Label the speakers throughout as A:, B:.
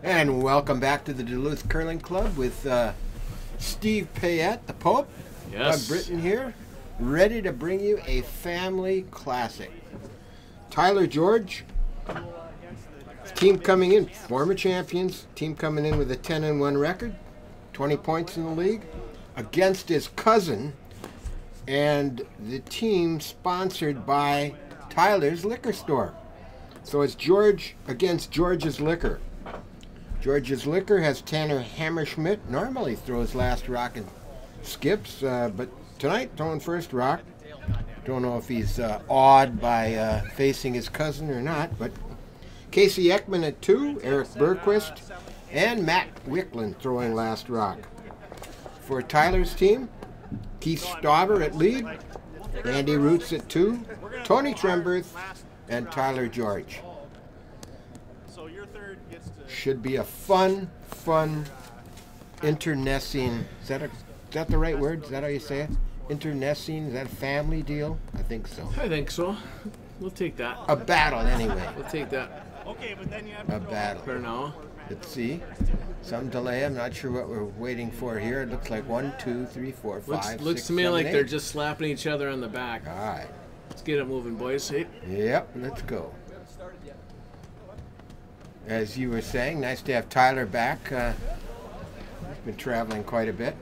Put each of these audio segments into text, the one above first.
A: And welcome back to the Duluth Curling Club with Steve Payette, the Pope.
B: Yes.
A: Doug Britton here, ready to bring you a family classic. Tyler George, team coming in, former champions, team coming in with a 10-1 record, 20 points in the league, against his cousin, and the team sponsored by Tyler's Liquor Store. So it's George against George's Liquor. George's Liquor has Tanner Hammerschmidt. Normally throws last rock and skips, but tonight throwing first rock. Don't know if he's awed by facing his cousin or not, but Casey Ekman at 2, Eric Berquist, and Matt Wicklund throwing last rock. For Tyler's team, Keith Stauber at lead, Andy Roots at 2, Tony Tremberth, and Tyler George. Should be a fun internecine. Is that the right word? Is that how you say it? Internecine? Is that a family deal? I think so.
B: I think so. We'll take that.
A: A battle, anyway.
B: We'll take that.
C: Okay, but then you have
A: A battle.
B: For now.
A: Let's see. Some delay. I'm not sure what we're waiting for here. It looks like 1, 2, 3, 4, 5.
B: Looks
A: 6,
B: to me
A: 7,
B: like
A: 8.
B: they're just slapping each other on the back.
A: All right.
B: Let's get it moving, boys. Hey.
A: Yep, let's go. As you were saying, nice to have Tyler back. He's been traveling quite a bit.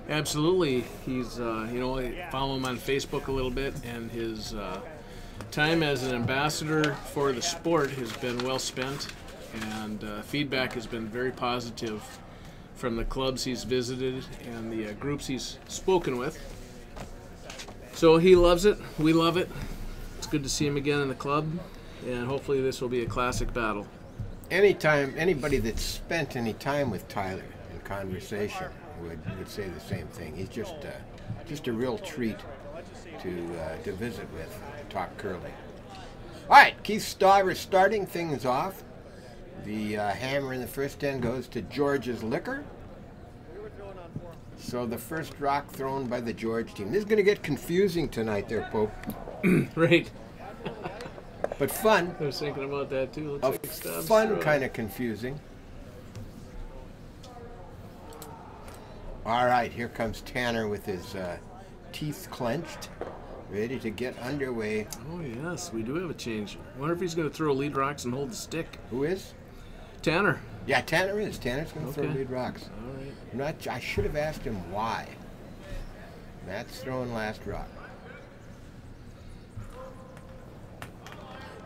B: Absolutely. He's, I follow him on Facebook a little bit, and his time as an ambassador for the sport has been well spent, and feedback has been very positive from the clubs he's visited and the groups he's spoken with. So he loves it. We love it. It's good to see him again in the club, and hopefully this will be a classic battle.
A: Anytime, anybody that's spent any time with Tyler in conversation would say the same thing. He's just a real treat to visit with, talk curling. All right, Keith Stauber starting things off. The hammer in the first end goes to George's Liquor. So the first rock thrown by the George team. This is going to get confusing tonight there, Pope.
B: Right.
A: But fun.
B: I was thinking about that too. Looks like Stubbs
A: Fun,
B: throwing.
A: kind of confusing. All right, here comes Tanner with his teeth clenched, ready to get underway.
B: Oh yes, we do have a change. I wonder if he's going to throw lead rocks and hold the stick.
A: Who is?
B: Tanner.
A: Yeah, Tanner is. Tanner's going to throw lead rocks.
B: All right.
A: I should have asked him why. Matt's throwing last rock.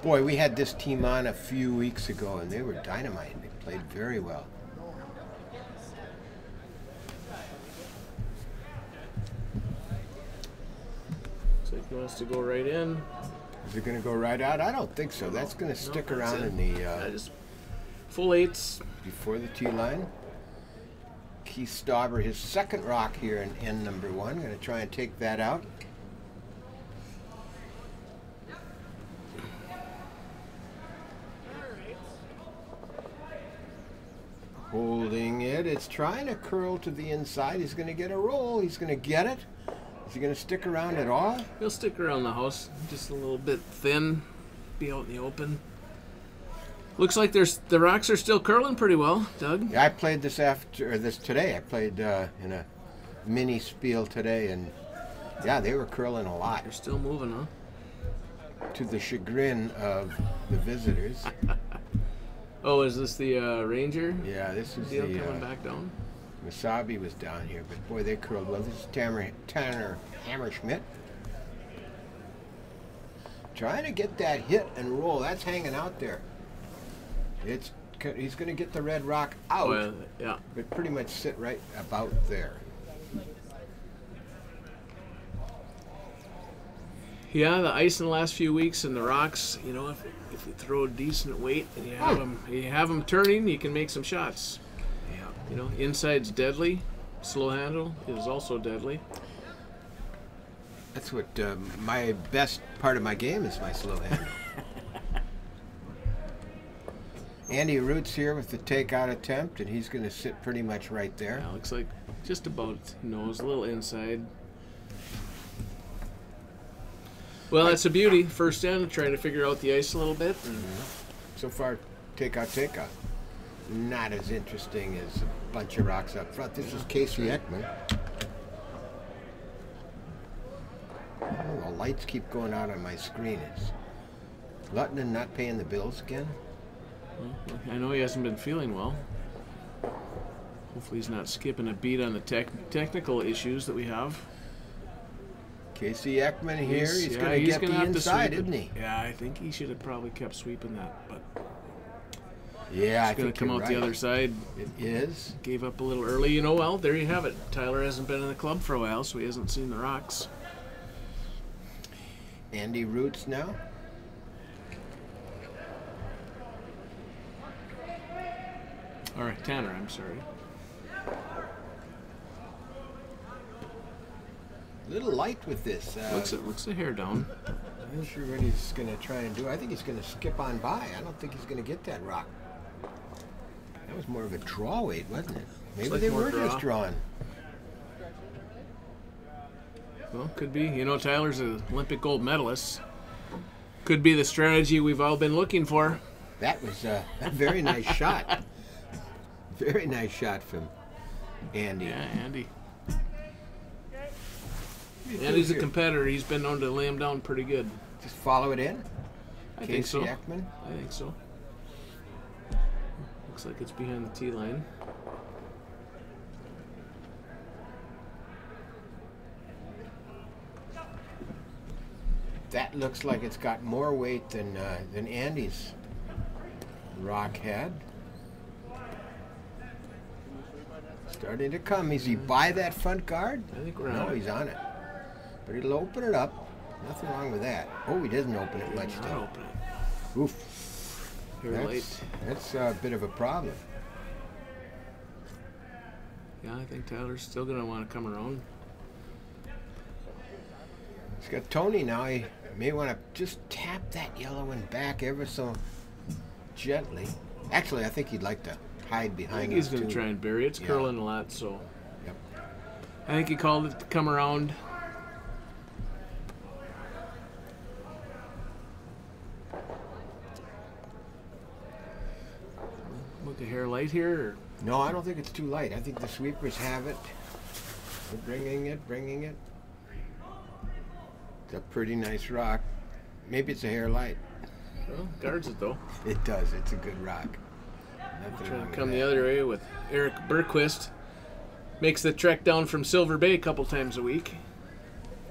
A: Boy, we had this team on a few weeks ago, and they were dynamite. They played very well.
B: Looks like he wants to go right in.
A: Is it going to go right out? I don't think so. That's going to stick around in the
B: Just full eights.
A: before the tee line. Keith Stauber, his second rock here in end number 1. Going to try and take that out. Holding it. It's trying to curl to the inside. He's going to get a roll. He's going to get it. Is he going to stick around at all?
B: He'll stick around the house. Just a little bit thin. Be out in the open. Looks like the rocks are still curling pretty well, Doug.
A: Yeah, I played this today. I played in a mini spiel today, and yeah, they were curling a lot.
B: They're still moving, huh?
A: To the chagrin of the visitors.
B: Oh, is this the Ranger?
A: Yeah, this is
B: Deal
A: the
B: coming back down.
A: Wasabi was down here, but boy, they curled well. This is Tanner Hammerschmidt. Trying to get that hit and roll. That's hanging out there. He's going to get the red rock out,
B: Well, yeah.
A: but pretty much sit right about there.
B: Yeah, the ice in the last few weeks and the rocks, if you throw a decent weight and you have them turning, you can make some shots. Yeah. Inside's deadly. Slow handle is also deadly.
A: That's what my best part of my game is, my slow handle. Andy Roots here with the takeout attempt, and he's going to sit pretty much right there.
B: Yeah, looks like just about nose, a little inside. Well, that's a beauty. First end, trying to figure out the ice a little bit.
A: So far, Take-out. Not as interesting as a bunch of rocks up front. This is Casey Ekman. Oh, the lights keep going out on my screen. Is Luttinen not paying the bills again?
B: Well, I know he hasn't been feeling well. Hopefully he's not skipping a beat on the technical issues that we have.
A: Casey Ekman here. He's going to get the inside, isn't he?
B: Yeah, I think he should have probably kept sweeping that, but
A: yeah,
B: it's going to come out the other side.
A: It is.
B: Gave up a little early. You know, well, there you have it. Tyler hasn't been in the club for a while, so he hasn't seen the rocks.
A: Andy Roots now.
B: All right, Tanner, I'm sorry.
A: A little light with this.
B: Looks the hair down.
A: I'm not sure what he's going to try and do. I think he's going to skip on by. I don't think he's going to get that rock. That was more of a draw weight, wasn't it? Maybe
B: like
A: they were just drawing.
B: Well, could be. You know, Tyler's an Olympic gold medalist. Could be the strategy we've all been looking for.
A: That was a very nice shot. Very nice shot from Andy.
B: Yeah, Andy. Andy's a competitor. He's been known to lay him down pretty good.
A: Just follow it in?
B: I think so.
A: Casey Ekman?
B: I think so. Looks like it's behind the tee line.
A: That looks like it's got more weight than Andy's rock had. Starting to come. Is he by that front guard?
B: I think we're on it.
A: No, he's on it. But he'll open it up. Nothing wrong with that. Oh, he doesn't open it much,
B: Not
A: though.
B: open it.
A: Oof.
B: Hair light.
A: That's a bit of a problem.
B: Yeah, I think Tyler's still going to want to come around.
A: He's got Tony now. He may want to just tap that yellow one back ever so gently. Actually, I think he'd like to hide behind.
B: I think he's going to try and bury it. It's curling a lot, so.
A: Yep.
B: I think he called it to come around. With the hair light here? Or?
A: No, I don't think it's too light. I think the sweepers have it. They're bringing it. It's a pretty nice rock. Maybe it's a hair light.
B: Well, guards it though.
A: It does. It's a good rock. Nothing
B: Trying
A: wrong
B: to
A: with
B: come
A: that.
B: the other way with Eric Bergquist. Makes the trek down from Silver Bay a couple times a week.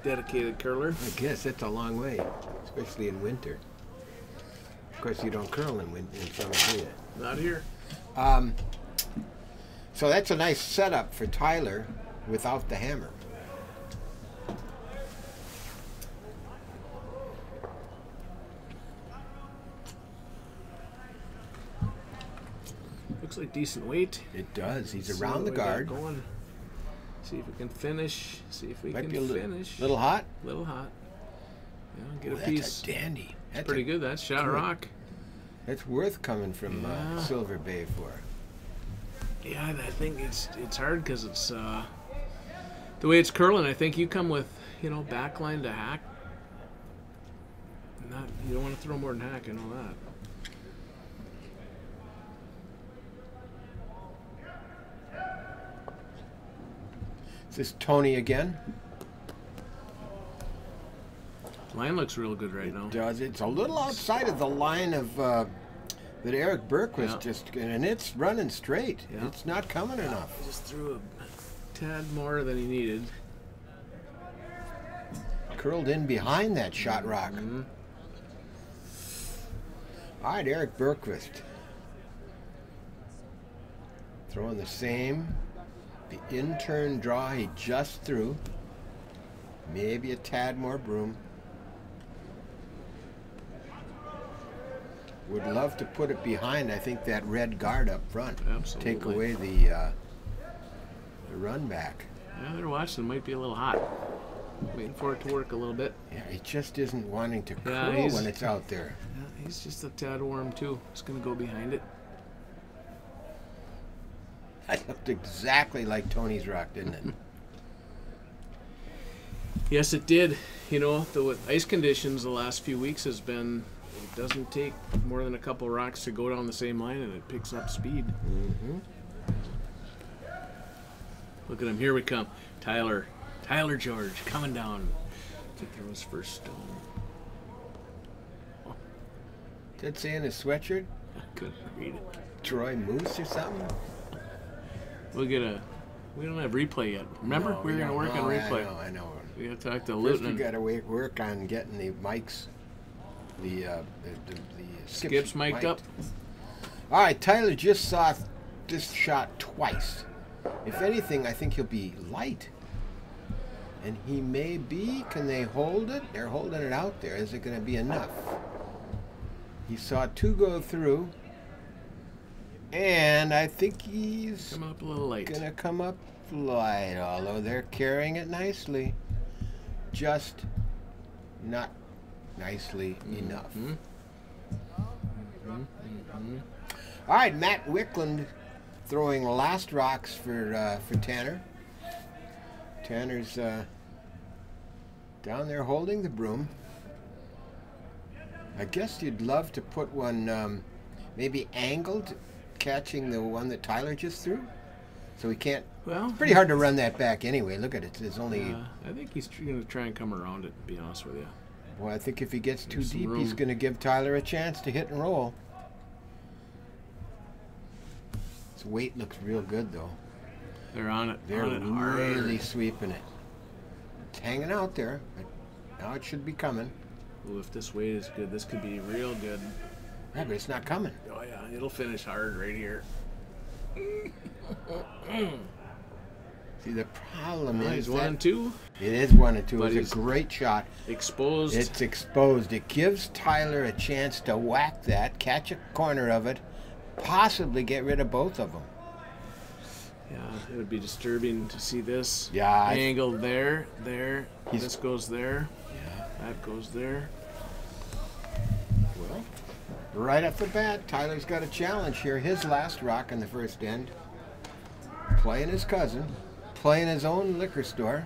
B: Dedicated curler.
A: I guess that's a long way, especially in winter. Of course, you don't curl in summer, do you?
B: Not here.
A: So that's a nice setup for Tyler without the hammer.
B: Looks like decent weight.
A: It does. He's
B: See
A: around the
B: what we got
A: guard.
B: going. See if we can finish.
A: Might be a
B: finish.
A: little hot.
B: Little hot. Yeah, get a
A: That's
B: piece.
A: a dandy. That's
B: Pretty good. That's shot
A: good.
B: rock.
A: That's worth coming from Silver Bay for.
B: Yeah, I think it's hard because it's the way it's curling. I think you come with backline to hack. You don't want to throw more than hack. I know that.
A: Is this Tony again?
B: Line looks real good right now.
A: It does. It's a little outside of the line of that Eric Bergquist just, and it's running straight.
B: Yeah.
A: It's not coming enough.
B: He just threw a tad more than he needed.
A: Curled in behind that shot rock.
B: Mm-hmm.
A: All right, Eric Bergquist. Throwing the same. The in-turn draw he just threw. Maybe a tad more broom. Would love to put it behind, I think, that red guard up front.
B: Absolutely.
A: Take away the run back.
B: Yeah, they're watching. Might be a little hot. Waiting for it to work a little bit.
A: Yeah, he just isn't wanting to curl
B: he's-
A: when it's out there.
B: Yeah, he's just a tad warm too. He's gonna go behind it.
A: That looked exactly like Tony's rock, didn't it?
B: Yes, it did. The ice conditions the last few weeks has been It doesn't take more than a couple rocks to go down the same line, and it picks up speed.
A: Mm-hmm.
B: Look at him. Here we come. Tyler George coming down to throw his first stone. Oh.
A: Did it say in his sweatshirt?
B: I couldn't read it.
A: Troy Moose or something?
B: We don't have replay yet. Remember?
A: No,
B: we were going to work on replay.
A: I know.
B: We got to talk to
A: First,
B: Luton.
A: we got to work on getting the mics, the
B: Skips mic'd up.
A: All right, Tyler just saw this shot twice. If anything, I think he'll be light. And he may be. Can they hold it? They're holding it out there. Is it going to be enough? He saw 2 go through. And I think he's
B: Coming up a little late.
A: going to come up light, although they're carrying it nicely. Just not nicely enough. All right, Matt Wickland throwing last rocks for Tanner. Tanner's down there holding the broom. I guess you'd love to put one maybe angled, catching the one that Tyler just threw. So he can't.
B: Well,
A: It's pretty hard to run that back anyway. Look at it. There's only.
B: I think he's going to try and come around it, to be honest with you.
A: Well, I think if he gets too
B: There's some
A: deep,
B: room.
A: he's going to give Tyler a chance to hit and roll. His weight looks real good, though.
B: They're on it.
A: They're
B: on it hard.
A: really sweeping it. It's hanging out there, but now it should be coming.
B: Ooh, if this weight is good, this could be real good.
A: Yeah, but it's not coming.
B: Oh, yeah. It'll finish hard right here.
A: See, the problem is
B: He's
A: that
B: 1 and 2.
A: it is 1 and 2.
B: But
A: It's
B: he's
A: a great shot.
B: Exposed.
A: It's exposed. It gives Tyler a chance to whack that, catch a corner of it, possibly get rid of both of them.
B: Yeah, it would be disturbing to see this.
A: Yeah,
B: Angled there. This goes there.
A: Yeah.
B: That goes there.
A: Well, right off the bat, Tyler's got a challenge here. His last rock in the first end. Playing his cousin. Playing his own liquor store.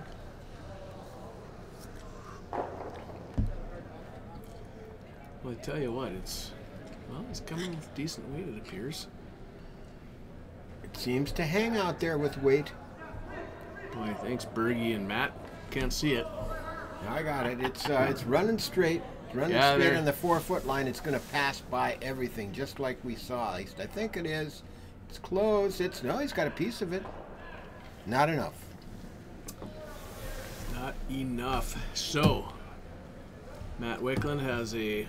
B: Well, I tell you what, it's coming with decent weight, it appears.
A: It seems to hang out there with weight.
B: Boy, thanks, Bergie and Matt. Can't see it.
A: I got it. It's running straight. It's running
B: Yeah,
A: straight
B: there.
A: on the 4-foot line. It's going to pass by everything, just like we saw. At least I think it is. It's close. No, he's got a piece of it. Not enough.
B: Not enough. So, Matt Wickland has a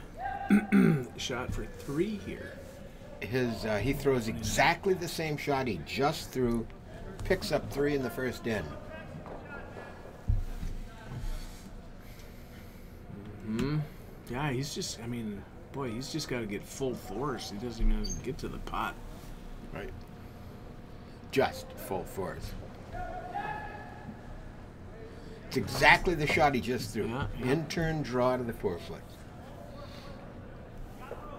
B: shot for 3 here.
A: He throws exactly the same shot he just threw. Picks up 3 in the first end.
B: Yeah, he's just got to get full force. He doesn't even get to the pot.
A: Right. Just full force. It's exactly the shot he just threw.
B: Yeah.
A: In-turn draw to the 4-foot.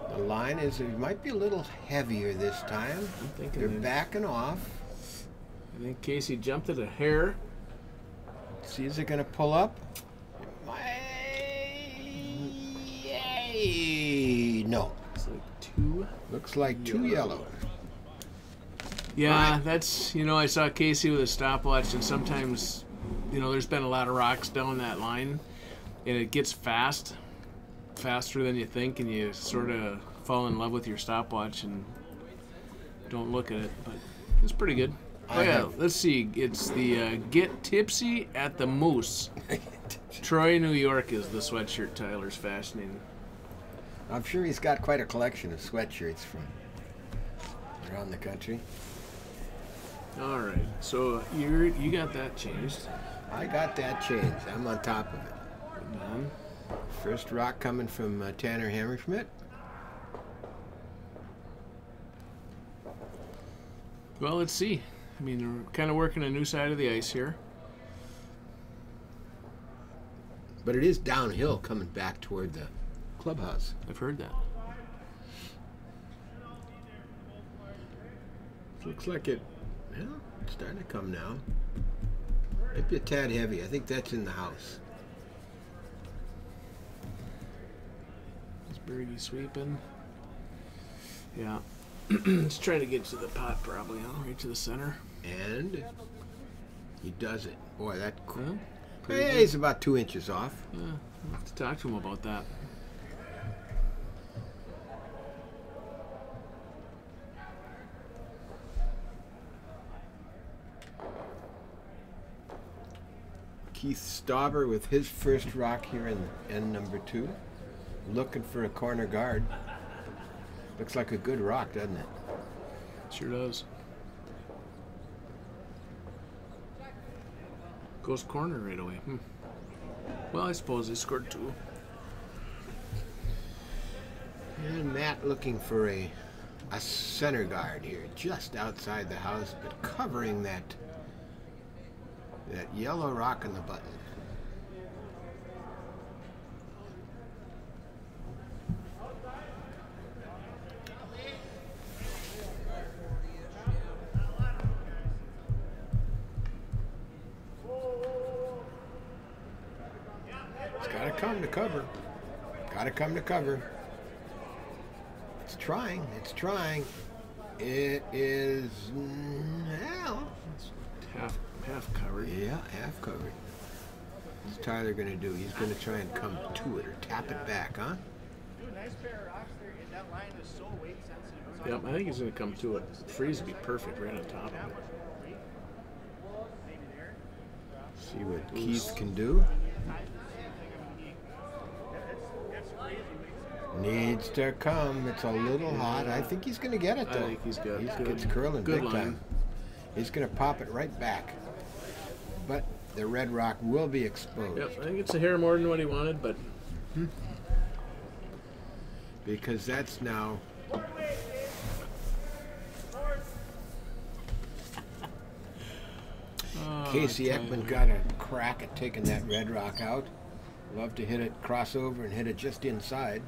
A: The line it might be a little heavier this time.
B: I'm thinking
A: They're backing off.
B: I think Casey jumped it a hair.
A: See, is it going to pull up? No.
B: It's like 2.
A: Looks like 2 yellow.
B: Yeah, that's, I saw Casey with a stopwatch, and sometimes, there's been a lot of rocks down that line, and it gets faster than you think, and you sort of fall in love with your stopwatch and don't look at it, but it's pretty good. Oh, yeah, let's see. It's the Get Tipsy at the Moose. Troy, New York is the sweatshirt Tyler's fashioning.
A: I'm sure he's got quite a collection of sweatshirts from around the country.
B: All right, so you got that changed.
A: I got that changed. I'm on top of it.
B: Good man.
A: First rock coming from Tanner Hammerschmidt.
B: Well, let's see. We're kind of working a new side of the ice here.
A: But it is downhill coming back toward the clubhouse.
B: I've heard that.
A: Looks like it's starting to come now. Might be a tad heavy. I think that's in the house. It's
B: Bergie sweeping. Yeah. He's trying to get to the pot probably, huh? Right to the center.
A: And he does it. Boy, that cool.
B: Yeah,
A: Hey, he's about 2 inches off.
B: Yeah, I'll have to talk to him about that.
A: Keith Stauber with his first rock here in end number 2. Looking for a corner guard. Looks like a good rock, doesn't it?
B: Sure does. Goes corner right away. Well, I suppose he scored 2.
A: And Matt looking for a center guard here, just outside the house, but covering that yellow rock in the button. It's got to come to cover. Got to come to cover. It's trying. It's trying. It is, well,
B: Half covered.
A: yeah, half covered. What's Tyler going to do? He's going to try and come to it or tap it back, huh?
C: Nice pair of rocks there. That line is so weight sensitive.
B: Yep, I think he's going to come to it. Freeze would be perfect right on top of it.
A: See what Keith can do. Needs to come. It's a little hot. I think he's going to get it, though.
B: I think he's got good.
A: It's curling
B: Good
A: big
B: line.
A: time. He's going to pop it right back. But the red rock will be exposed.
B: Yep, I think it's a hair more than what he wanted, but
A: Because that's now... Casey Ekman got a crack at taking that red rock out. Love to hit it crossover and hit it just inside.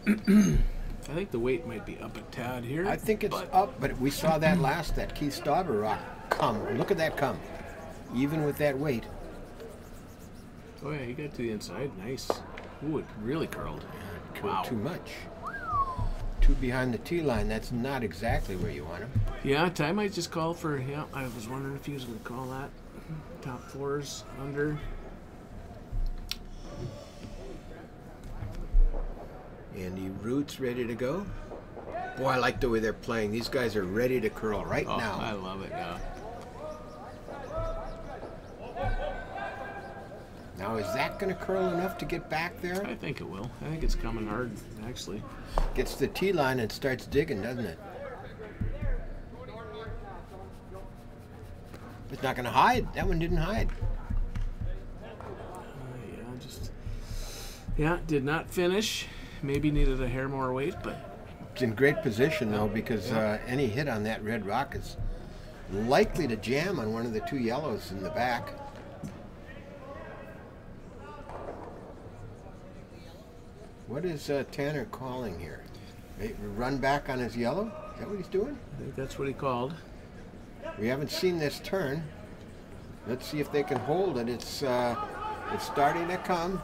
B: I think the weight might be up a tad here.
A: I think it's up, but we saw that that Keith Stauber rock come. Look at that come. Even with that weight.
B: Oh yeah, he got to the inside. Nice. Ooh, it really curled.
A: Curled too much. Too behind the tee line. That's not exactly where you want him.
B: Yeah, Ty might just call for, yeah, I was wondering if he was going to call that. Top 4s under.
A: Andy Roots ready to go. Boy, I like the way they're playing. These guys are ready to curl right now.
B: I love it, yeah.
A: Now, is that going to curl enough to get back there?
B: I think it will. I think it's coming hard, actually.
A: Gets the tee line and starts digging, doesn't it? It's not going to hide. That one didn't hide.
B: Yeah, did not finish. Maybe needed a hair more weight, but
A: It's in great position, though, because any hit on that red rock is likely to jam on one of the 2 yellows in the back. What is Tanner calling here? Run back on his yellow? Is that what he's doing?
B: I think that's what he called.
A: We haven't seen this turn. Let's see if they can hold it. It's starting to come.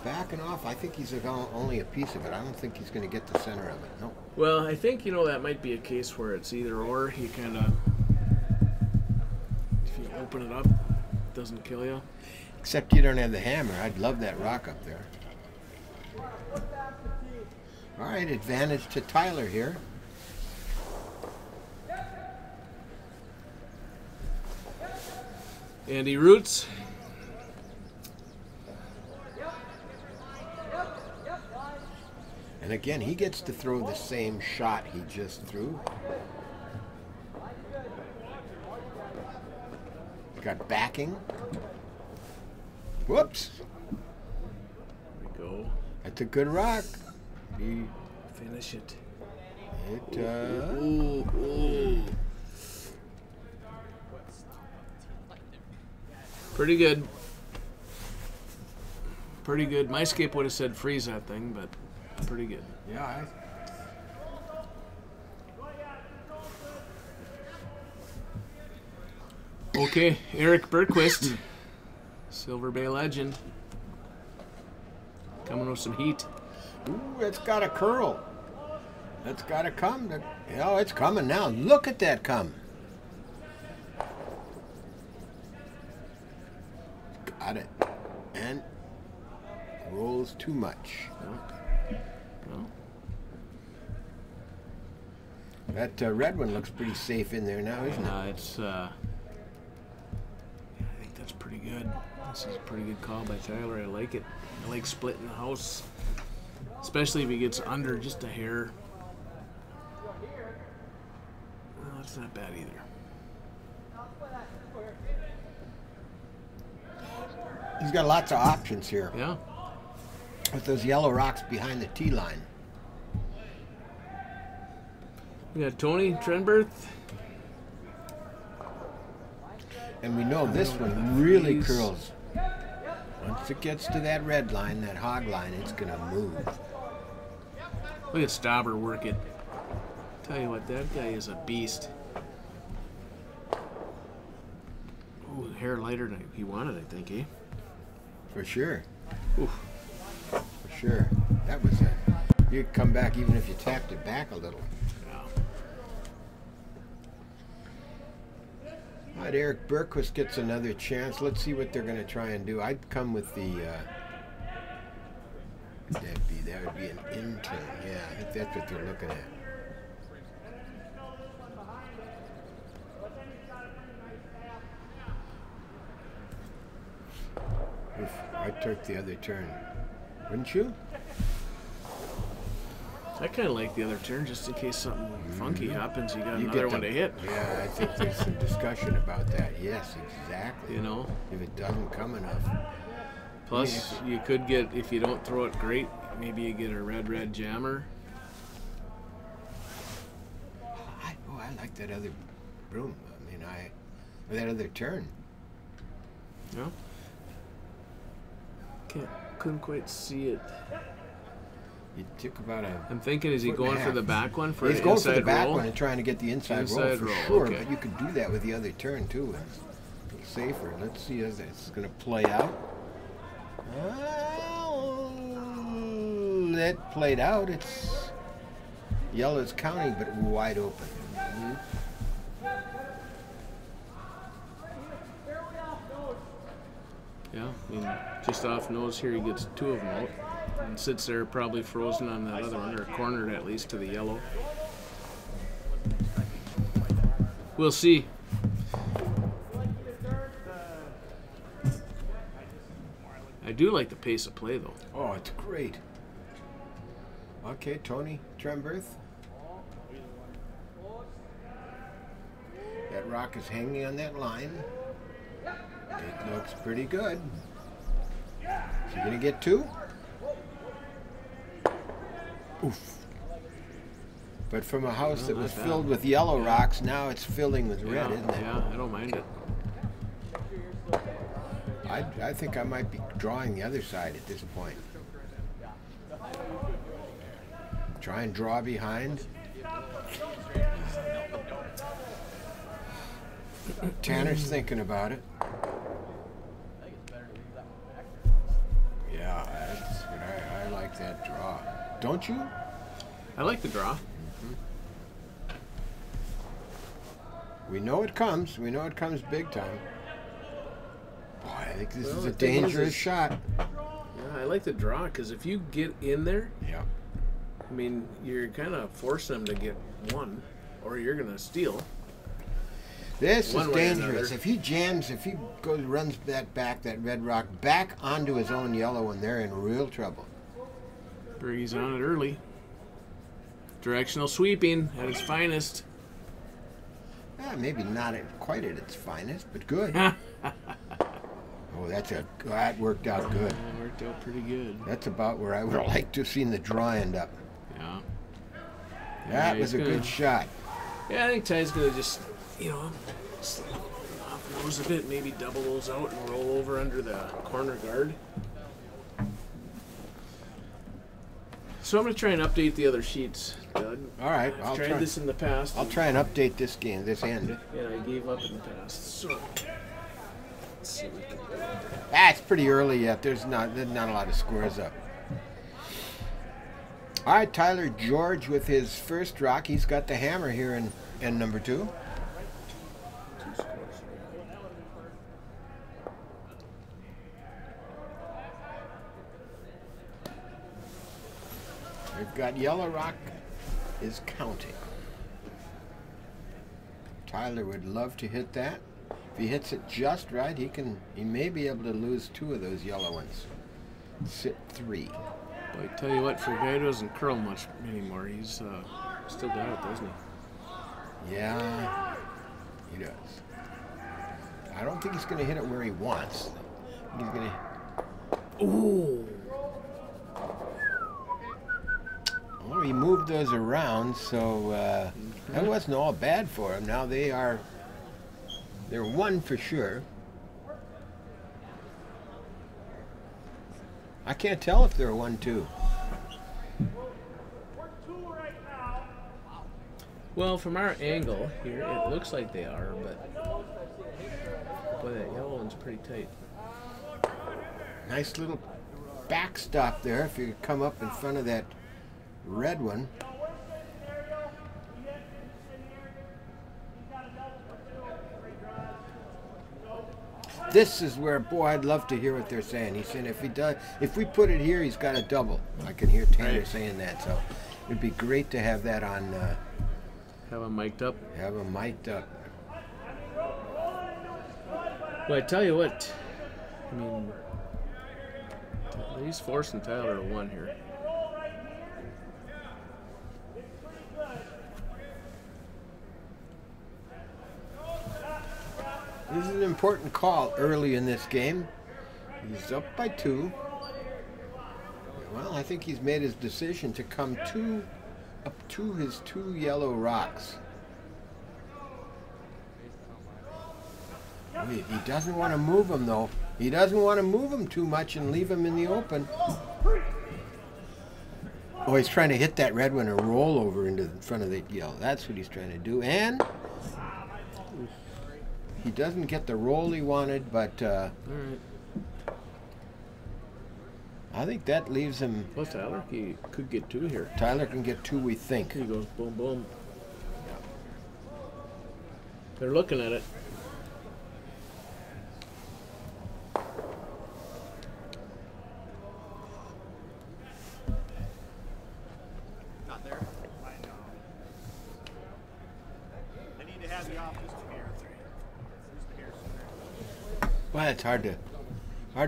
A: Backing off. I think he's only a piece of it. I don't think he's going to get the center of it. No.
B: Well, I think, that might be a case where it's either or. You kind of, if you open it up, it doesn't kill you.
A: Except you don't have the hammer. I'd love that rock up there. All right, advantage to Tyler here.
B: Andy Roots.
A: And again, he gets to throw the same shot he just threw. Got backing. Whoops.
B: There we go.
A: That's a good rock.
B: Finish it.
A: Ooh.
B: Pretty good. Pretty good. My skip would have said freeze that thing, but pretty good.
A: Yeah.
B: Okay, Eric Bergquist, Silver Bay legend, coming with some heat.
A: Ooh, it's got a curl. It's got to come. Oh, it's coming now. Look at that come. Got it. And rolls too much.
B: No.
A: That red one looks pretty safe in there now, isn't it?
B: It's. I think that's pretty good. This is a pretty good call by Tyler. I like it. I like splitting the house, especially if he gets under just a hair. Well, that's not bad either.
A: He's got lots of options here.
B: Yeah.
A: With those yellow rocks behind the tee line.
B: We got Tony Trenberth.
A: And we know this one really curls. Once it gets to that red line, that hog line, it's going to move.
B: Look at Stauber work it. Tell you what, that guy is a beast. Ooh, hair lighter than he wanted, I think, eh?
A: For sure.
B: Oof.
A: For sure. That was it. You'd come back even if you tapped it back a little.
B: Yeah.
A: All right, Eric Bergquist gets another chance. Let's see what they're going to try and do. I'd come with the... that would be an intern. Yeah, I think that's what they're looking at. Oof, I took the other turn. Wouldn't you?
B: I kind of like the other turn just in case something funky happens. You got another
A: get
B: one to hit.
A: Yeah, I think there's some discussion about that. Yes, exactly.
B: You know?
A: If it doesn't come enough.
B: Plus, you could get, if you don't throw it great, maybe you get a red jammer.
A: I like that other broom. I mean, or that other turn.
B: Yeah. Couldn't quite see it.
A: You took about a...
B: I'm thinking, is he going for the back one for
A: He's
B: the
A: going
B: inside
A: for the back
B: roll?
A: one and trying to get the inside roll for
B: roll,
A: sure.
B: okay.
A: But you could do that with the other turn too. It's a little safer. Let's see as it's going to play out. Well, that played out. It's yellow's counting, but wide open.
B: Yeah, I mean, just off nose here, he gets two of them out. And sits there probably frozen on that other one, or cornered at least to the yellow. We'll see. I do like the pace of play, though.
A: Oh, it's great. Okay, Tony Trenberth. That rock is hanging on that line. It looks pretty good. Is he going to get two? Oof. But from a house that was filled with yellow rocks, now it's filling with red, isn't it?
B: Yeah, I don't mind it.
A: I think I might be drawing the other side at this point. Try and draw behind. Tanner's thinking about it. Yeah, that's what I like that draw. Don't you?
B: I like the draw.
A: We know it comes. We know it comes big time. Boy, I think this is a
B: the thing
A: dangerous
B: is,
A: shot.
B: Yeah, I like the draw because if you get in there,
A: Yeah.
B: I mean, you're kind of forcing them to get one, or you're going to steal.
A: This
B: One
A: is
B: way or
A: dangerous.
B: another.
A: If he runs that red rock back onto his own yellow one, they're in real trouble.
B: Bergie's on it early. Directional sweeping at its finest.
A: Maybe not quite at its finest, but good. Oh, that worked out good.
B: That worked out pretty good.
A: That's about where I would have liked to have seen the draw end up.
B: Yeah.
A: That
B: Yeah,
A: was a
B: he's
A: good
B: gonna-
A: shot.
B: Yeah, I think Ty's going to just, slip off nose a bit, maybe double those out and roll over under the corner guard. So I'm going to try and update the other sheets, Doug.
A: All right,
B: I've tried this in the past.
A: I'll try and update this game, this end.
B: Yeah, I gave up in the past. So let's see what we can do.
A: It's pretty early yet. There's not a lot of scores up. All right, Tyler George with his first rock. He's got the hammer here in end number 2.
B: 2 scores.
A: We've got yellow rock is counting. Tyler would love to hit that. If he hits it just right, he may be able to lose 2 of those yellow ones. Sit 3.
B: Boy, I tell you what, for a guy who doesn't curl much anymore, he's still got it, doesn't he?
A: Yeah, he does. I don't think he's going to hit it where he wants. He's going to... Ooh! Well, he moved those around, so that wasn't all bad for him. Now they're 1 for sure. I can't tell if they're 1-2.
B: Well, from our angle here, it looks like they are, but boy, that yellow one's pretty tight.
A: Nice little backstop there. If you could come up in front of that red one. This is where, boy, I'd love to hear what they're saying. He's saying if we put it here, he's got a double. I can hear Tanner saying that, so it'd be great to have that on.
B: Have him mic'd up.
A: Have him mic'd up.
B: Well, I tell you what, I mean, he's forcing Tyler to 1 here.
A: This is an important call early in this game. He's up by 2. Well, I think he's made his decision to come up to his 2 yellow rocks. He doesn't want to move them, though. He doesn't want to move them too much and leave them in the open. Oh, he's trying to hit that red one and roll over into front of the yellow. That's what he's trying to do. And he doesn't get the roll he wanted, but
B: All right.
A: I think that leaves him.
B: Well, Tyler, he could get 2 here.
A: Tyler can get 2, we think.
B: He goes boom, boom. They're looking at it.
C: Not there. I know. They need to have you off just a hair. Just a hair sooner.
A: Well, it's hard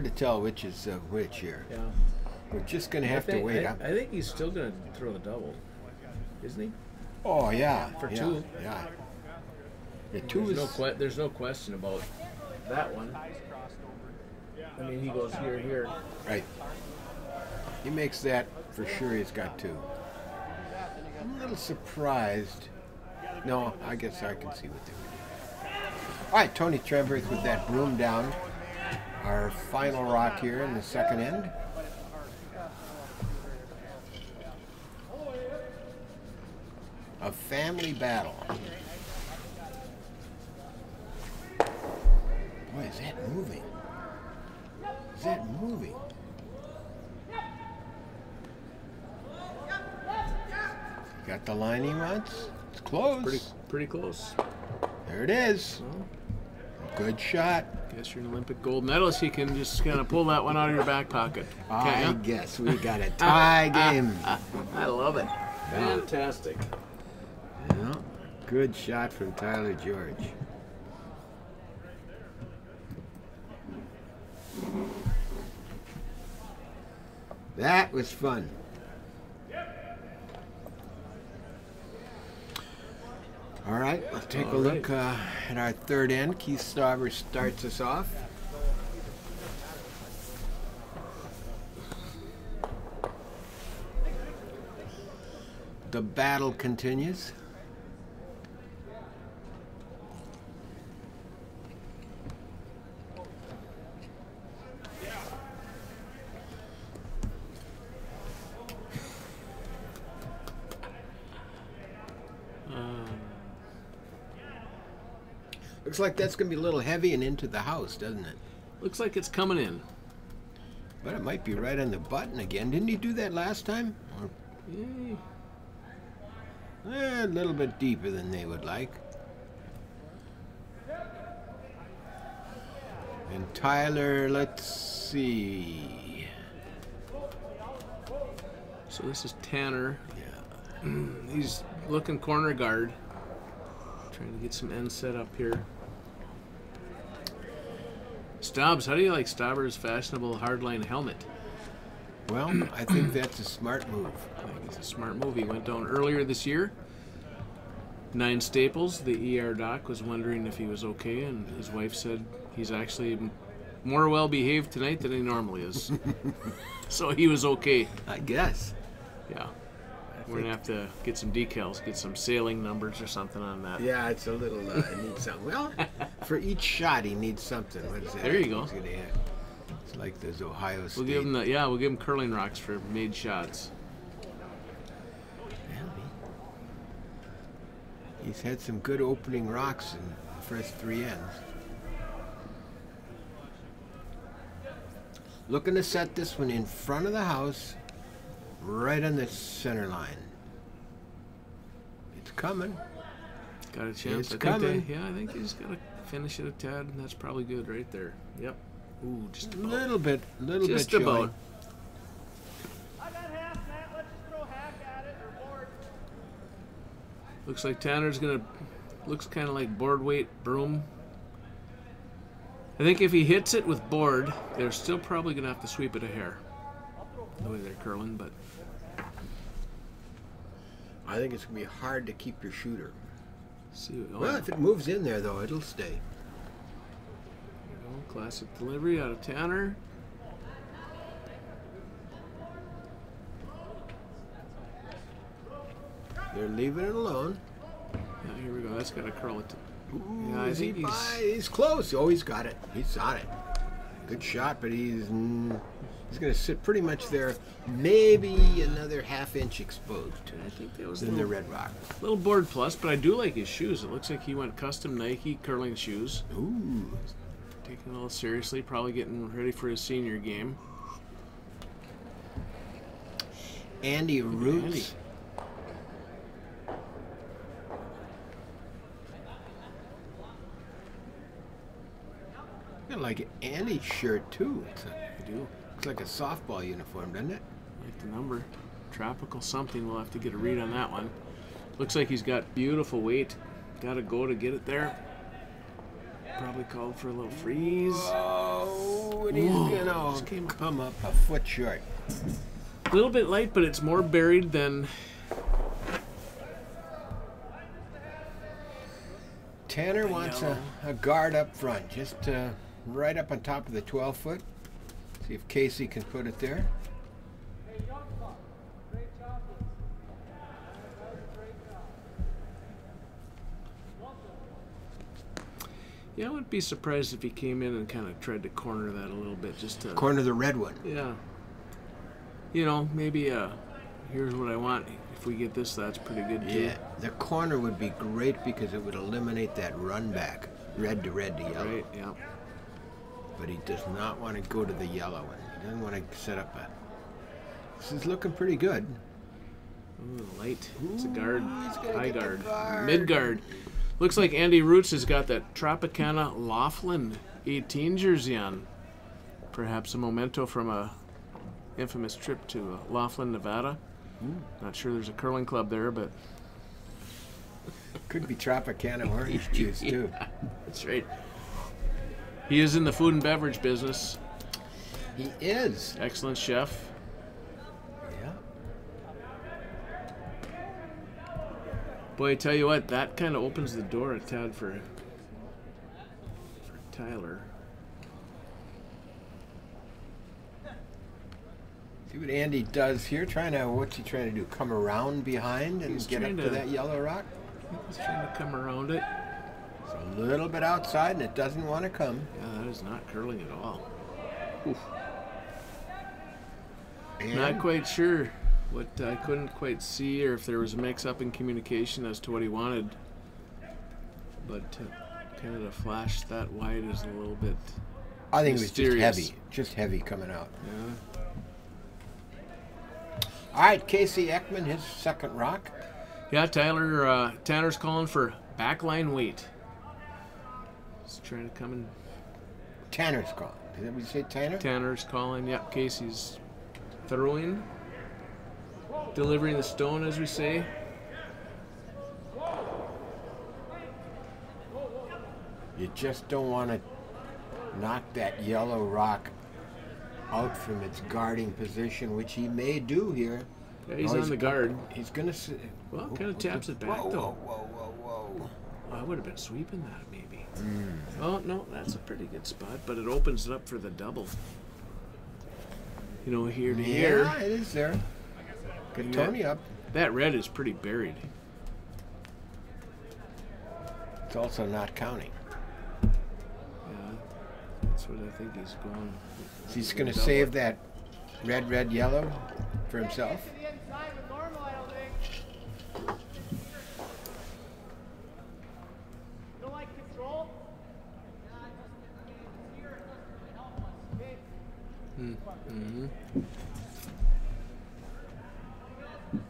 A: to tell which is which here.
B: Yeah.
A: We're just going to have to wait.
B: I think he's still going to throw the double, isn't he?
A: Oh, yeah.
B: For
A: yeah,
B: 2.
A: Yeah. Yeah, 2 is...
B: There's no question about that one. I mean, he goes here, here.
A: Right. He makes that for sure. He's got 2. I'm a little surprised. No, I guess I can see what they were doing. All right, Tony Trevorth with that broom down. Our final rock here in the second end. A family battle. Boy, is that moving? Is that moving? Got the line he wants. It's close.
B: Pretty close.
A: There it is.
B: Well,
A: Good shot.
B: guess you're an Olympic gold medalist. You can just kind of pull that one out of your back pocket.
A: I guess we got a tie game.
B: I love it. Fantastic.
A: Yeah. Good shot from Tyler George. That was fun. All right, let's take a look at our third end. Keith Stauber starts us off. The battle continues. Looks like that's going to be a little heavy and into the house, doesn't it?
B: Looks like it's coming in.
A: But it might be right on the button again. Didn't he do that last time? Or,
B: Yay.
A: a little bit deeper than they would like. And Tyler, let's see.
B: So this is Tanner.
A: Yeah.
B: He's looking corner guard. Trying to get some ends set up here. Staubs, how do you like Stauber's fashionable hardline helmet?
A: Well, I think that's a smart move.
B: I think it's a smart move. He went down earlier this year. 9 staples. The ER doc was wondering if he was okay, and his wife said he's actually more well behaved tonight than he normally is. So he was okay.
A: I guess.
B: Yeah. We're going to have to get some decals, get some sailing numbers or something on that.
A: Yeah, it's a little, needs something. Well, for each shot, he needs something. What is that?
B: There you go.
A: He's gonna have- It's like those Ohio State.
B: We'll give him we'll give him curling rocks for made shots.
A: Well, he's had some good opening rocks in the first 3 ends. Looking to set this one in front of the house, right on the center line. It's coming.
B: Got a chance.
A: It's coming.
B: I think he's got to finish it a tad, and that's probably good right there. Yep. Ooh, just about.
A: Little bit
B: Just
A: showing.
B: about.
C: I got half, Matt. Let's just throw half at it or board.
B: Looks like Tanner's gonna. Looks kind of like board weight broom. I think if he hits it with board, they're still probably gonna have to sweep it a hair. The way they're curling, but
A: I think it's gonna be hard to keep your shooter.
B: see.
A: Well, if it moves in there, though, it'll stay.
B: Classic delivery out of Tanner.
A: They're leaving it alone.
B: Yeah, here we go. That's got to curl it.
A: Ooh,
B: Yeah, I
A: is he
B: think
A: he's close. Oh, he's got it. He's on it. Good shot, but he's going to sit pretty much there, maybe another half-inch exposed
B: I think that was
A: in the red rock.
B: little board plus, but I do like his shoes. It looks like he went custom Nike curling shoes.
A: Ooh.
B: Taking it a little seriously, probably getting ready for his senior game.
A: Andy Roots. I like Andy's shirt too.
B: I do.
A: Looks like a softball uniform, doesn't it?
B: Like the number. Tropical something. We'll have to get a read on that one. Looks like he's got beautiful weight. Got to go to get it there. Probably called for a little freeze.
A: Oh, and he's
B: Just
A: gonna
B: came up.
A: come up a foot short.
B: A little bit light, but it's more buried than.
A: Tanner wants a guard up front, just right up on top of the 12-foot. See if Casey can put it there.
B: Yeah, I wouldn't be surprised if he came in and kind of tried to corner that a little bit, just to.
A: Corner the red one.
B: Yeah. You know, maybe here's what I want. If we get this, that's pretty good too.
A: Yeah, the corner would be great because it would eliminate that run back, red to yellow.
B: Right. Yeah.
A: But he does not want to go to the yellow one. He doesn't want to set up a. This is looking pretty good.
B: Ooh, light. It's a guard.
A: he's gonna
B: High
A: get the
B: guard.
A: guard.
B: Mid guard. Looks like Andy Roots has got that Tropicana Laughlin 18 jersey on. Perhaps a memento from a infamous trip to Laughlin, Nevada. Not sure there's a curling club there, but
A: Could be Tropicana orange juice too.
B: that's right. He is in the food and beverage business.
A: He is.
B: Excellent chef.
A: Yeah.
B: Boy, I tell you what, that kind of opens the door a tad for Tyler.
A: See what Andy does here. What's he trying to do? Come around behind and
B: He's
A: get up
B: trying
A: to
B: to-
A: that yellow rock?
B: He's trying to come around it.
A: It's a little bit outside and it doesn't want to come.
B: Yeah, that is not curling at all.
A: And
B: Not quite sure what I couldn't quite see, or if there was a mix-up in communication as to what he wanted. But Kind of to flash that wide is a little bit.
A: I think it was
B: mysterious.
A: just heavy coming out.
B: Yeah.
A: All right, Casey Ekman, his second rock.
B: Yeah, Tyler. Tanner's calling for backline weight. He's trying to come in.
A: Tanner's calling. Did that what you say, Tanner?
B: Tanner's calling. Yep, Casey's throwing. Delivering the stone, as we say.
A: You just don't want to knock that yellow rock out from its guarding position, which he may do here.
B: Yeah, he's on the guard.
A: He's going to...
B: Well, kind of taps it back,
A: whoa,
B: though.
A: Whoa.
B: Oh, I would have been sweeping that, maybe. Oh, no, that's a pretty good spot, but it opens it up for the double. You know, here to here.
A: Yeah, it is there. Good Tony up.
B: That red is pretty buried.
A: It's also not counting.
B: Yeah, that's what I think he's going.
A: So he's going to save that red, yellow for himself.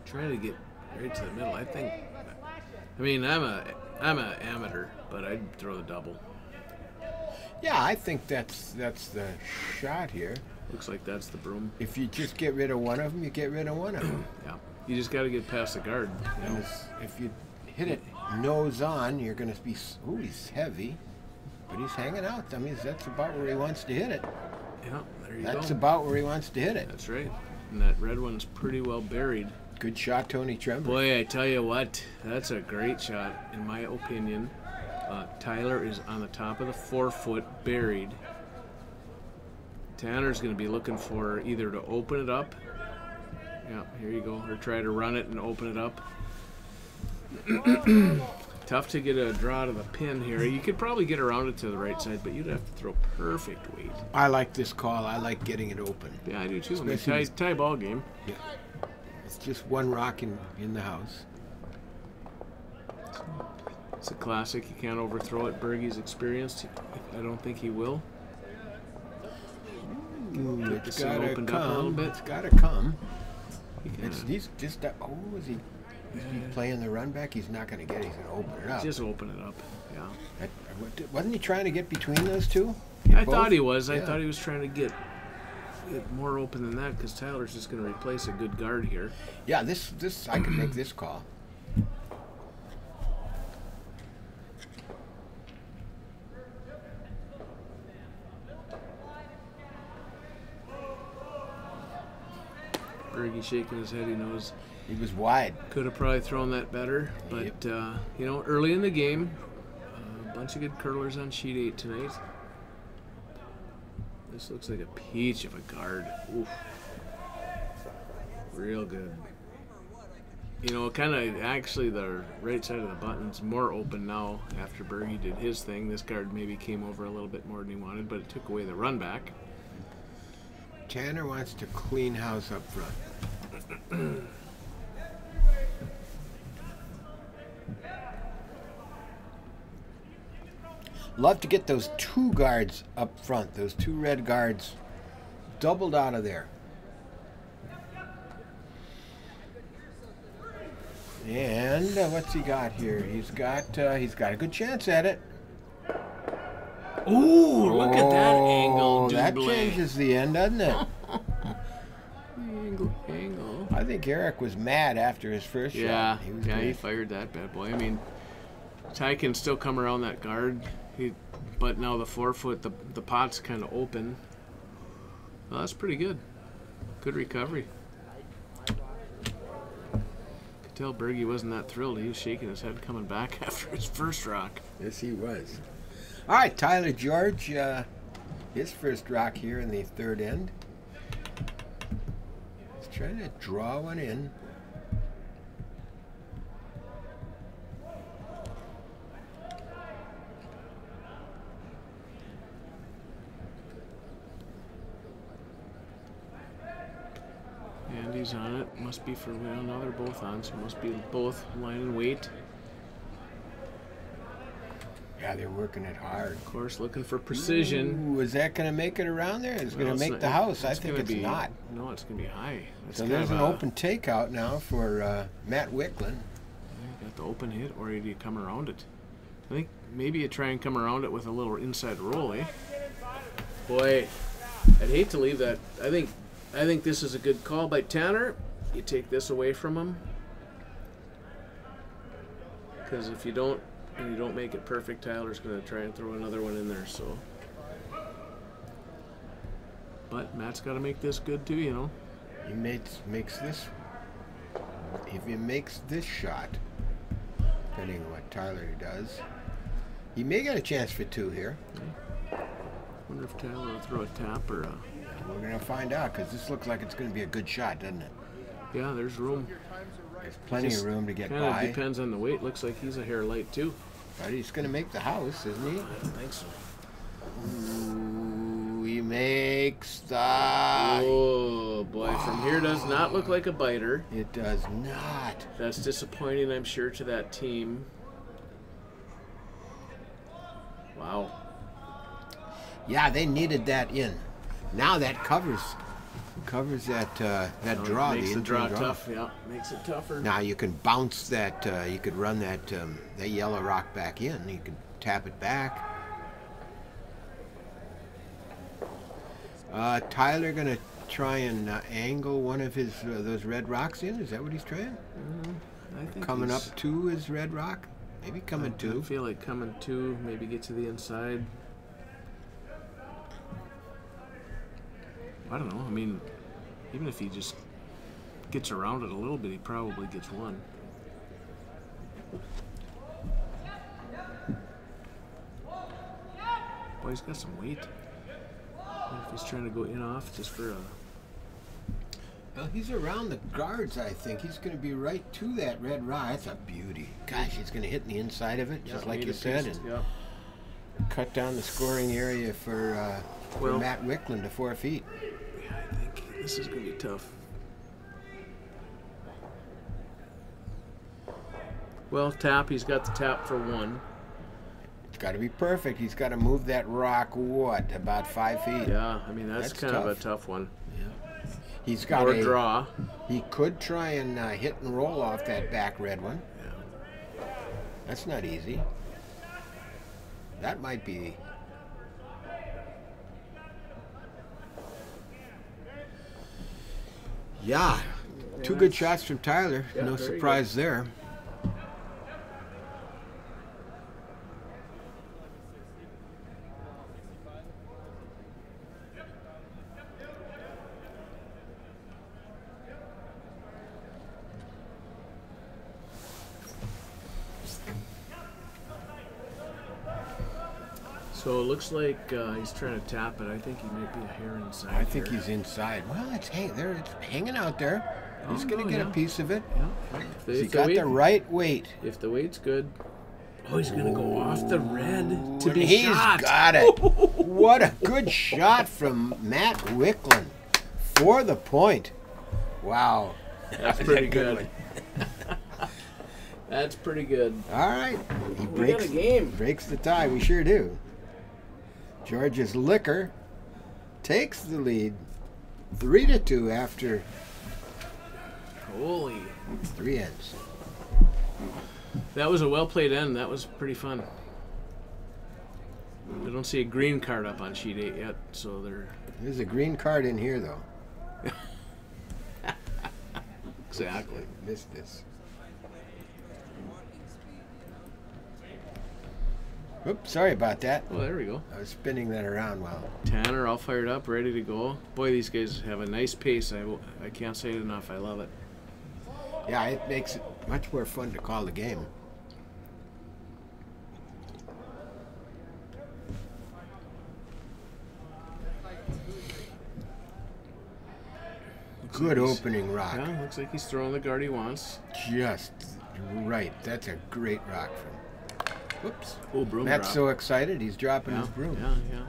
B: Trying to get right to the middle. I think. I mean, I'm a amateur, but I'd throw the double.
A: Yeah, I think that's the shot here.
B: Looks like that's the broom.
A: If you just get rid of one of them, you get rid of one of them.
B: Yeah, you just got to get past the guard. You know?
A: And if you hit it nose on, you're going to be. Ooh, he's heavy, but he's hanging out. I mean, that's about where he wants to hit it.
B: Yeah, there you go.
A: That's about where he wants to hit it.
B: That's right. And that red one's pretty well buried.
A: Good shot, Tony Tremblay.
B: Boy, I tell you what, that's a great shot, in my opinion. Tyler is on the top of the 4-foot, buried. Tanner's going to be looking for either to open it up. Yeah, here you go. Or try to run it and open it up. Tough to get a draw to the pin here. You could probably get around it to the right side, but you'd have to throw perfect weight.
A: I like this call. I like getting it open.
B: Yeah, I do too. Tie ball game.
A: Yeah. It's just one rock in the house.
B: It's a classic. You can't overthrow it. Bergey's experienced. I don't think he will.
A: It's got to
B: opened up a little
A: come.
B: bit.
A: It's got to come. He's just. Oh, is he playing the run back? He's not going to get it. He's going to open it up.
B: Just open it up. Yeah.
A: Wasn't he trying to get between those two?
B: I thought he was. I thought he was trying to get it more open than that because Tyler's just going to replace a good guard here.
A: Yeah, this I can make this call.
B: Bergey shaking his head. He knows
A: he was wide.
B: Could have probably thrown that better, but you know, early in the game, a bunch of good curlers on sheet 8 tonight. This looks like a peach of a guard. Oof. Real good. You know, kind of actually the right side of the button's more open now after Bergey did his thing. This guard maybe came over a little bit more than he wanted, but it took away the run back.
A: Tanner wants to clean house up front. Love to get those two guards up front, those two red guards doubled out of there. And what's he got here? He's got a good chance at it.
B: Ooh, look at that angle,
A: That changes the end, doesn't it?
B: Angle.
A: I think Eric was mad after his first shot.
B: He fired that bad boy. I mean, Ty can still come around that guard, but now the 4-foot, the pot's kind of open. Well, that's pretty good. Good recovery. Could tell Bergey wasn't that thrilled. He was shaking his head coming back after his first rock.
A: Yes, he was. All right, Tyler George, his first rock here in the third end. He's trying to draw one in.
B: And he's on it. Must be for, well, now they're both on, so must be both line and weight.
A: Yeah, they're working it hard.
B: Of course, looking for precision.
A: Ooh, is that going to make it around there? It's going to
B: Well,
A: make
B: not-
A: the house. I think
B: gonna
A: it's not.
B: No, it's going to be high. That's
A: So
B: kind
A: there's
B: of
A: an
B: a-
A: open takeout now for Matt Wicklund.
B: You got the open hit, or do you come around it? I think maybe you try and come around it with a little inside roll, eh? Boy, I'd hate to leave that. I think this is a good call by Tanner. You take this away from him, because if you don't, and you don't make it perfect, Tyler's going to try and throw another one in there. So, but Matt's got to make this good too, you know.
A: He makes this. If he makes this shot, depending on what Tyler does, he may get a chance for 2 here.
B: Wonder if Tyler will throw a tap or a.
A: We're going to find out because this looks like it's going to be a good shot, doesn't it?
B: Yeah, there's room.
A: There's plenty of room to get
B: Kind of
A: by.
B: depends on the weight. Looks like he's a hair light too.
A: But he's going to make the house, isn't he?
B: I don't think so.
A: Ooh, he makes the...
B: Oh boy, from here does not look like a biter.
A: It does not.
B: That's disappointing, I'm sure, to that team. Wow.
A: Yeah, they needed that in. Now that covers that draw.
B: Makes the
A: interim
B: draw tough. Yeah, makes it tougher.
A: Now you can bounce that. You could run that yellow rock back in. You can tap it back. Tyler gonna try and angle one of his those red rocks in. Is that what he's trying?
B: I think
A: Coming up
B: he's-
A: to his red rock. Maybe coming
B: I
A: to.
B: feel like coming to. Maybe get to the inside. I don't know. I mean, even if he just gets around it a little bit, he probably gets one. Boy, he's got some weight. What if he's trying to go in off just for a...
A: Well, he's around the guards, I think. He's going to be right to that red rock. That's a beauty. Gosh, he's going to hit in the inside of it, just like you said, and cut down the scoring area for Matt Wicklund to 4 feet.
B: Yeah, I think this is going to be tough. Well, tap. He's got the tap for 1.
A: It's got to be perfect. He's got to move that rock, what, about 5 feet?
B: Yeah, I mean, that's kind of a
A: tough.
B: tough one.
A: He's got
B: Or
A: a
B: draw.
A: He could try and hit and roll off that back red one.
B: Yeah.
A: That's not easy. That might be. Yeah, 2 good shots from Tyler.
B: Yeah,
A: No
B: very
A: surprise there.
B: So it looks like he's trying to tap it. I think he might be a hair inside.
A: I think
B: here.
A: he's inside. Well, it's hanging out there. He's going to get
B: yeah.
A: a piece of it.
B: Yeah.
A: He got the right weight.
B: If the weight's good. Oh, he's going to go off the red to
A: And
B: be
A: he's
B: shot.
A: got it. What a good shot from Matt Wicklund for the point. Wow.
B: That's pretty good. That's pretty good.
A: All right. He
B: We got a game.
A: breaks the tie. We sure do. George's Liquor takes the lead 3-2 after
B: Holy.
A: 3 ends.
B: That was a well-played end. That was pretty fun. I don't see a green card up on sheet 8 yet, so they're...
A: There's a green card in here, though.
B: Exactly.
A: Missed this. Oops, sorry about that.
B: Oh, there we go.
A: I was spinning that around while.
B: Tanner all fired up, ready to go. Boy, these guys have a nice pace. I can't say it enough. I love it.
A: Yeah, it makes it much more fun to call the game. Good opening rock.
B: Yeah, looks like he's throwing the guard he wants.
A: Just right. That's a great rock from. Whoops.
B: Oh, broom
A: Matt's
B: drop.
A: so excited he's dropping
B: Yeah,
A: his broom.
B: yeah.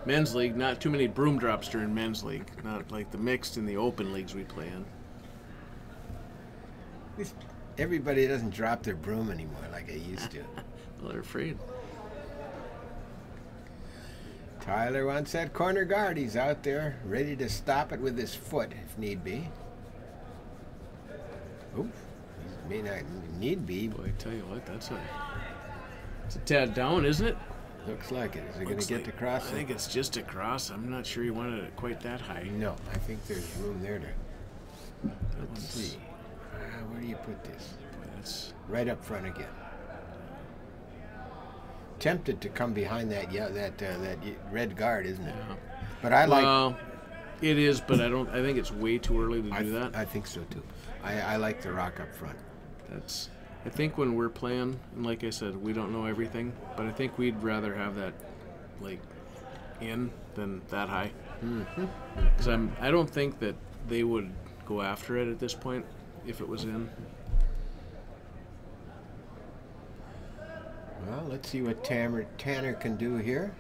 B: Men's league, not too many broom drops during men's league. Not like the mixed and the open leagues we play in.
A: At least everybody doesn't drop their broom anymore like they used to.
B: Well, they're afraid.
A: Tyler wants that corner guard. He's out there ready to stop it with his foot if need be. Oof. May not need be.
B: Boy, I tell you what, it's a tad down, isn't it?
A: Looks like it. Is it going to get to cross?
B: I think it's just across. I'm not sure he wanted it quite that high.
A: No, I think there's room there to. Let's see. Where do you put this?
B: Boy, that's
A: right up front again. Tempted to come behind that red guard, isn't it?
B: Yeah.
A: But I like.
B: Well, it is, but I don't. I think it's way too early to do that.
A: I think so too. I like the rock up front.
B: I think when we're playing, and like I said, we don't know everything, but I think we'd rather have that, like, in than that high. Because I don't think that they would go after it at this point if it was in.
A: Well, let's see what Tanner can do here.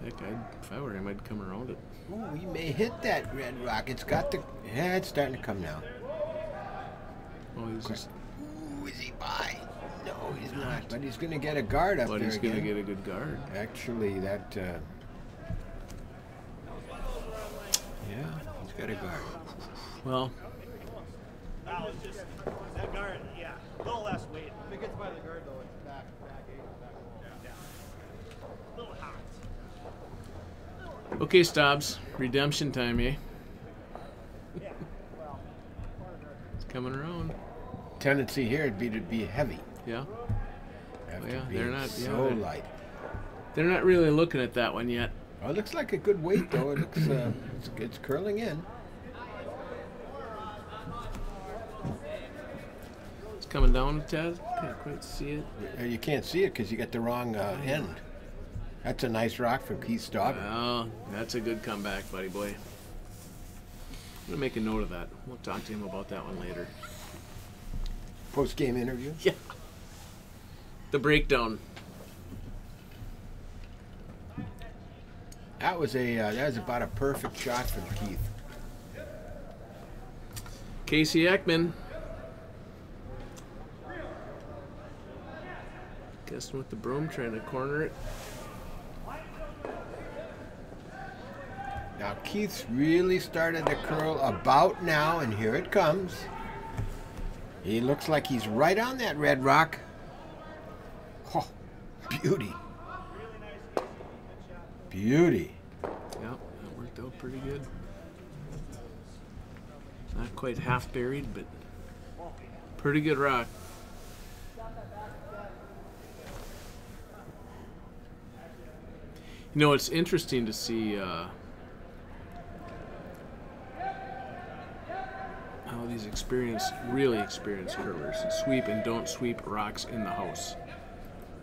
B: Heck, if I were him, I'd come around it.
A: Oh, he may hit that red rock. It's got the. Yeah, it's starting to come now.
B: Oh, he's just.
A: Ooh, is he by? No, he's not. But he's going to get a guard up there.
B: But he's going to
A: again.
B: get a good guard.
A: Actually, that. Yeah, he's got a guard.
B: Well.
C: It's just that guard, yeah, a little less weight. If it gets by the guard, though, it's back wall. Yeah. A little hot.
B: Okay, Stobbs. Redemption time, eh?
C: Yeah. Well,
B: It's coming around.
A: Tendency here would be to be heavy.
B: Yeah.
A: After
B: yeah,
A: being
B: they're not
A: so light.
B: They're not really looking at that one yet.
A: Oh, it looks like a good weight though. It looks it's curling in.
B: It's coming down a tad. Can't quite see it.
A: You can't see it because you got the wrong end. That's a nice rock from Keith Stauber.
B: Well, that's a good comeback, buddy boy. I'm gonna make a note of that. We'll talk to him about that one later.
A: Post-game interview.
B: Yeah. The breakdown.
A: That was about a perfect shot from Keith.
B: Casey Ekman. Guessing with the broom, trying to corner it.
A: Now Keith's really started to curl about now, and here it comes. He looks like he's right on that red rock. Oh, beauty. Beauty.
B: Yep, that worked out pretty good. Not quite half buried, but pretty good rock. You know, it's interesting to see how these really experienced hurlers sweep and don't sweep rocks in the house.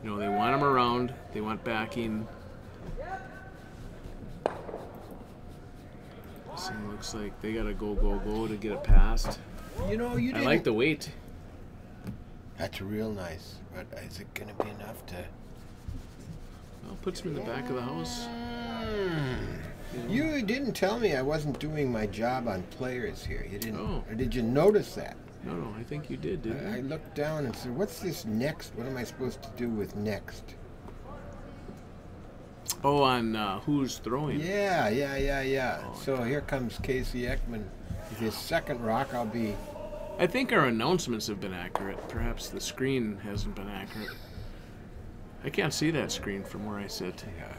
B: You know, they want them around, they want backing. This thing looks like they gotta go to get it past.
A: You know, you
B: I
A: didn't.
B: like the weight.
A: That's real nice, but is it going to be enough to?
B: Well, puts them in the back of the house.
A: You didn't tell me I wasn't doing my job on players here. You didn't.
B: Oh.
A: Or did you notice that?
B: No, I think you did, didn't
A: I
B: you?
A: looked down and said, "What's this next? What am I supposed to do with next?"
B: Oh, on who's throwing?
A: Yeah.
B: Oh,
A: So here comes Casey Ekman with his second rock.
B: I think our announcements have been accurate. Perhaps the screen hasn't been accurate. I can't see that screen from where I sit.
A: Yeah.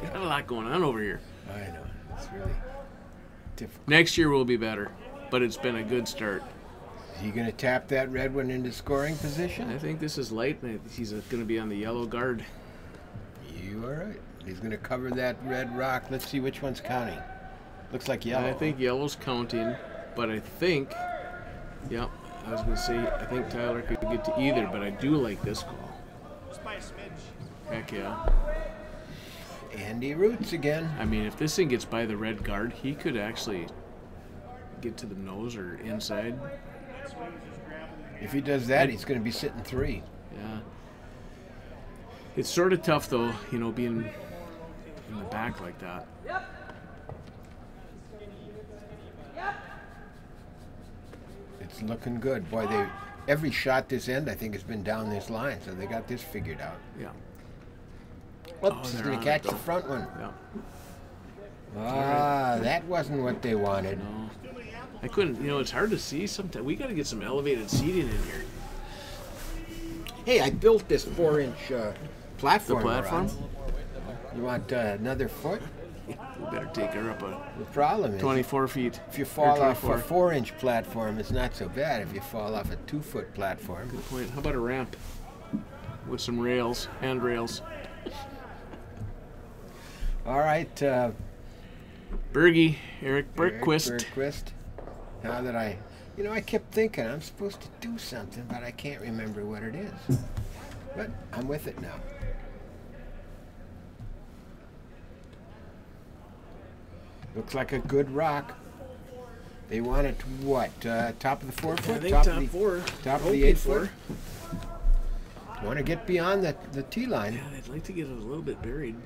B: Got a lot going on over here.
A: I know. It's really difficult.
B: Next year will be better, but it's been a good start.
A: Is he going to tap that red one into scoring position?
B: I think this is light, and he's going to be on the yellow guard.
A: You are right. He's going to cover that red rock. Let's see which one's counting. Looks like yellow.
B: I think yellow's counting, but I think, I was going to say, I think Tyler could get to either, but I do like this call.
C: Just by a smidge.
B: Heck yeah.
A: Andy Roots again.
B: I mean, if this thing gets by the red guard, he could actually get to the nose or inside.
A: If he does that, he's going to be sitting 3.
B: Yeah. It's sort of tough, though, being in the back like that.
A: It's looking good. Boy, every shot this end, I think, has been down this line, so they got this figured out.
B: Yeah.
A: Oops, he's
B: they're
A: going
B: on
A: to
B: it,
A: catch the
B: though.
A: front one.
B: Yeah.
A: Ah, that wasn't what they wanted.
B: No. I couldn't, it's hard to see sometimes. We got to get some elevated seating in here.
A: Hey, I built this 4-inch platform.
B: The platform?
A: Around. You want another foot?
B: We better take her up
A: The problem is,
B: 24 feet.
A: if you fall off a
B: 24.
A: 4-inch platform, it's not so bad. If you fall off a 2-foot platform,
B: Good point. How about a ramp with some rails, handrails?
A: all right.
B: Bergie, Eric Bergquist.
A: Bergquist. Now that I kept thinking I'm supposed to do something, but I can't remember what it is. But I'm with it now. Looks like a good rock. They want it to what? Top of the 4 foot?
B: I think
A: top
B: top
A: of the,
B: four.
A: Top of the
B: Hoping
A: 8
B: for.
A: foot? Want to get beyond the tee line.
B: Yeah, I'd like to get it a little bit buried.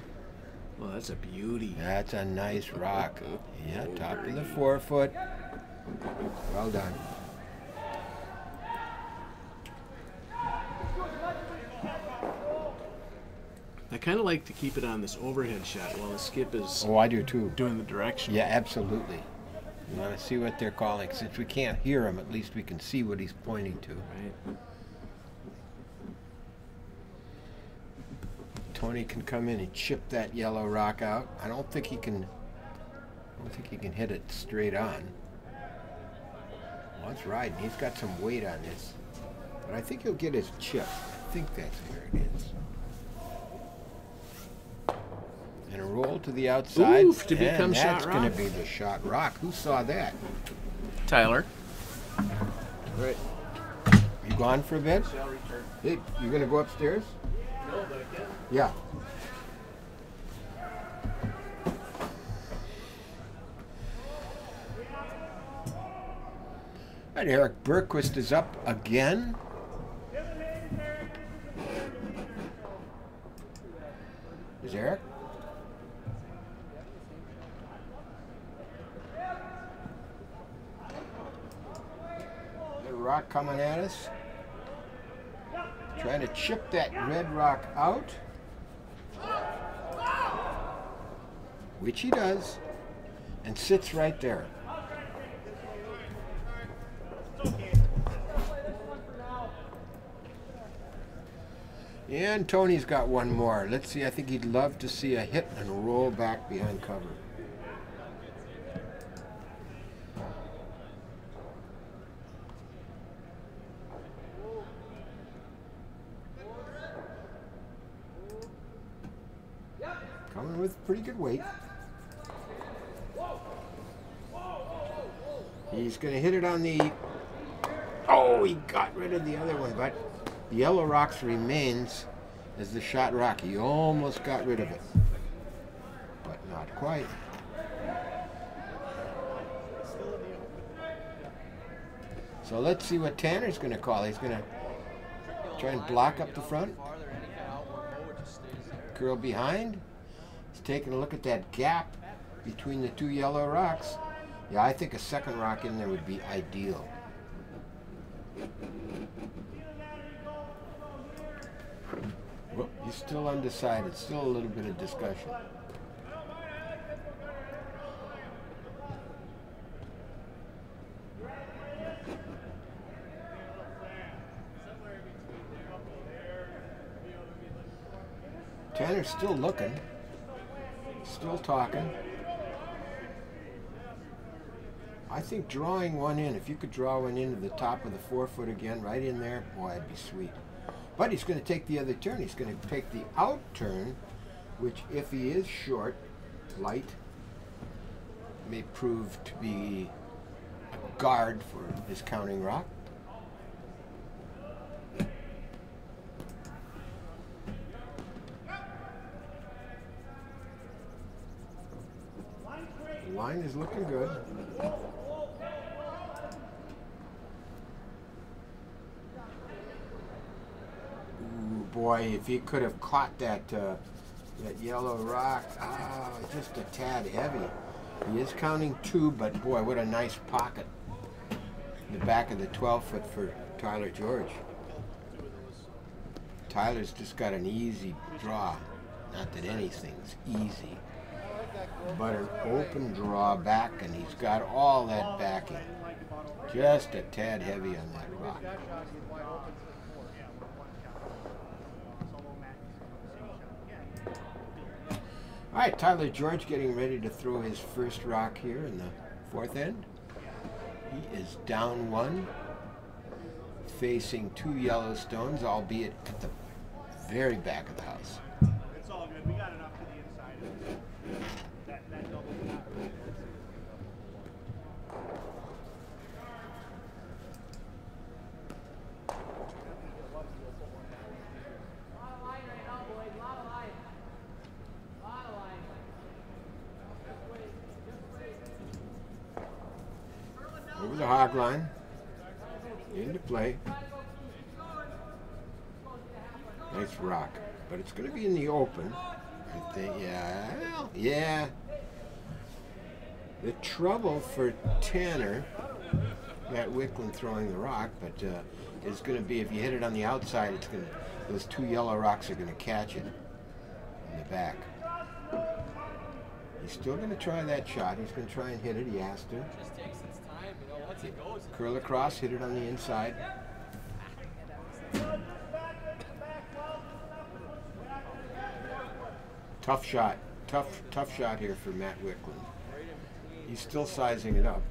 B: Well, that's a beauty.
A: That's a nice rock. Yeah, top of the 4 foot. Well done.
B: I kind of like to keep it on this overhead shot while the skip is
A: Oh, I do too.
B: doing the direction.
A: Yeah, absolutely. You want to see what they're calling. Since we can't hear him, at least we can see what he's pointing to.
B: Right.
A: Tony can come in and chip that yellow rock out. I don't think he can hit it straight on. Well, it's riding. He's got some weight on this. But I think he'll get his chip. I think that's where it is. And a roll to the outside.
B: Oof, to become
A: and
B: shot
A: that's going
B: rock.
A: to be the shot rock. Who saw that?
B: Tyler.
A: Right. You gone for a bit?
B: Shall return.
A: Hey, you going to go upstairs?
B: No, but I can.
A: Yeah. And Eric Bergquist is up again. Is Eric? The rock coming at us. Trying to chip that red rock out. Which he does. And sits right there. And Tony's got one more. Let's see, I think he'd love to see a hit and roll back behind cover. Coming with pretty good weight. He's going to hit it on the... Oh, he got rid of the other one, but the yellow rocks remains as the shot rock. He almost got rid of it, but not quite. So let's see what Tanner's going to call. He's going to try and block up the front. Curl behind. He's taking a look at that gap between the two yellow rocks. Yeah, I think a second rock in there would be ideal. Well, he's still undecided. Still a little bit of discussion. Tanner's still looking. Still talking. I think drawing one in, if you could draw one into the top of the 4 foot again, right in there, boy, that'd be sweet. But he's going to take the other turn. He's going to take the out turn, which if he is short, light, may prove to be a guard for his counting rock. The line is looking good. Ooh, boy, if he could have caught that that yellow rock, just a tad heavy. He is counting 2, but boy, what a nice pocket. In the back of the 12 foot for Tyler George. Tyler's just got an easy draw. Not that anything's easy, but an open draw back, and he's got all that backing. Just a tad heavy on that rock. All right, Tyler George getting ready to throw his first rock here in the fourth end. He is down one, facing 2 yellow stones, albeit at the very back of the house.
C: It's all good. We got enough to the inside. That double tap.
A: Over the hog line, into play. Nice rock, but it's going to be in the open. I think, yeah, well, yeah. The trouble for Tanner, Matt Wickland throwing the rock, but is going to be if you hit it on the outside, it's going to, those 2 yellow rocks are going to catch it in the back. He's still going to try that shot. He's going to try and hit it. He has to.
D: Just takes its time, you know, once it goes.
A: Curl across, hit it on the inside. Tough shot. Tough shot here for Matt Wickland. He's still sizing it up.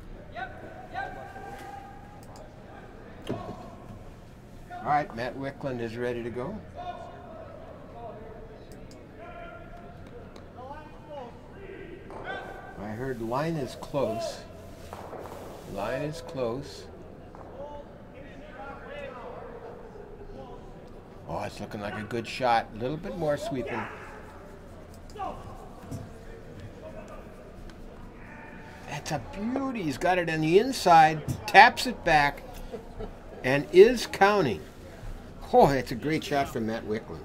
A: All right, Matt Wickland is ready to go. I heard line is close. Line is close. Oh, it's looking like a good shot. A little bit more sweeping. That's a beauty. He's got it on the inside, taps it back, and is counting. Oh, that's a great shot from Matt Wickland.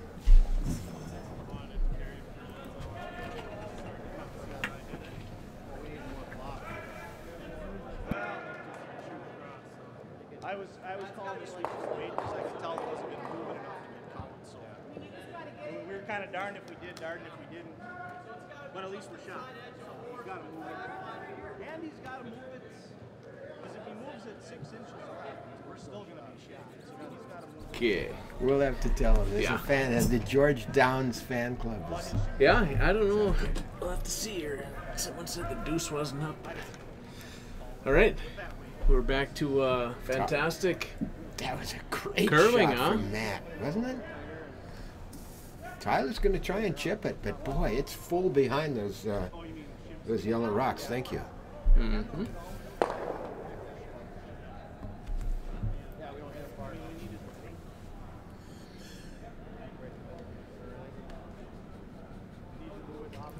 C: I was calling this week just wait because I could tell it wasn't going to move it enough to get counted. So we were kind of darned if we did, darned if we didn't. But at least we're shot. So he's got to move it. And he's got to move it. Because if he moves it 6 inches, we're still going to be shot. So he's got to move it.
A: Okay, we'll have to tell him. There's a fan, the George Downs fan club.
B: Yeah, I don't know. We'll have to see here. Someone said the deuce wasn't up. All right, we're back to fantastic.
A: That was a great
B: curling,
A: shot from Matt, wasn't it? Tyler's going to try and chip it, but boy, it's full behind those yellow rocks. Thank you.
B: Mm-hmm.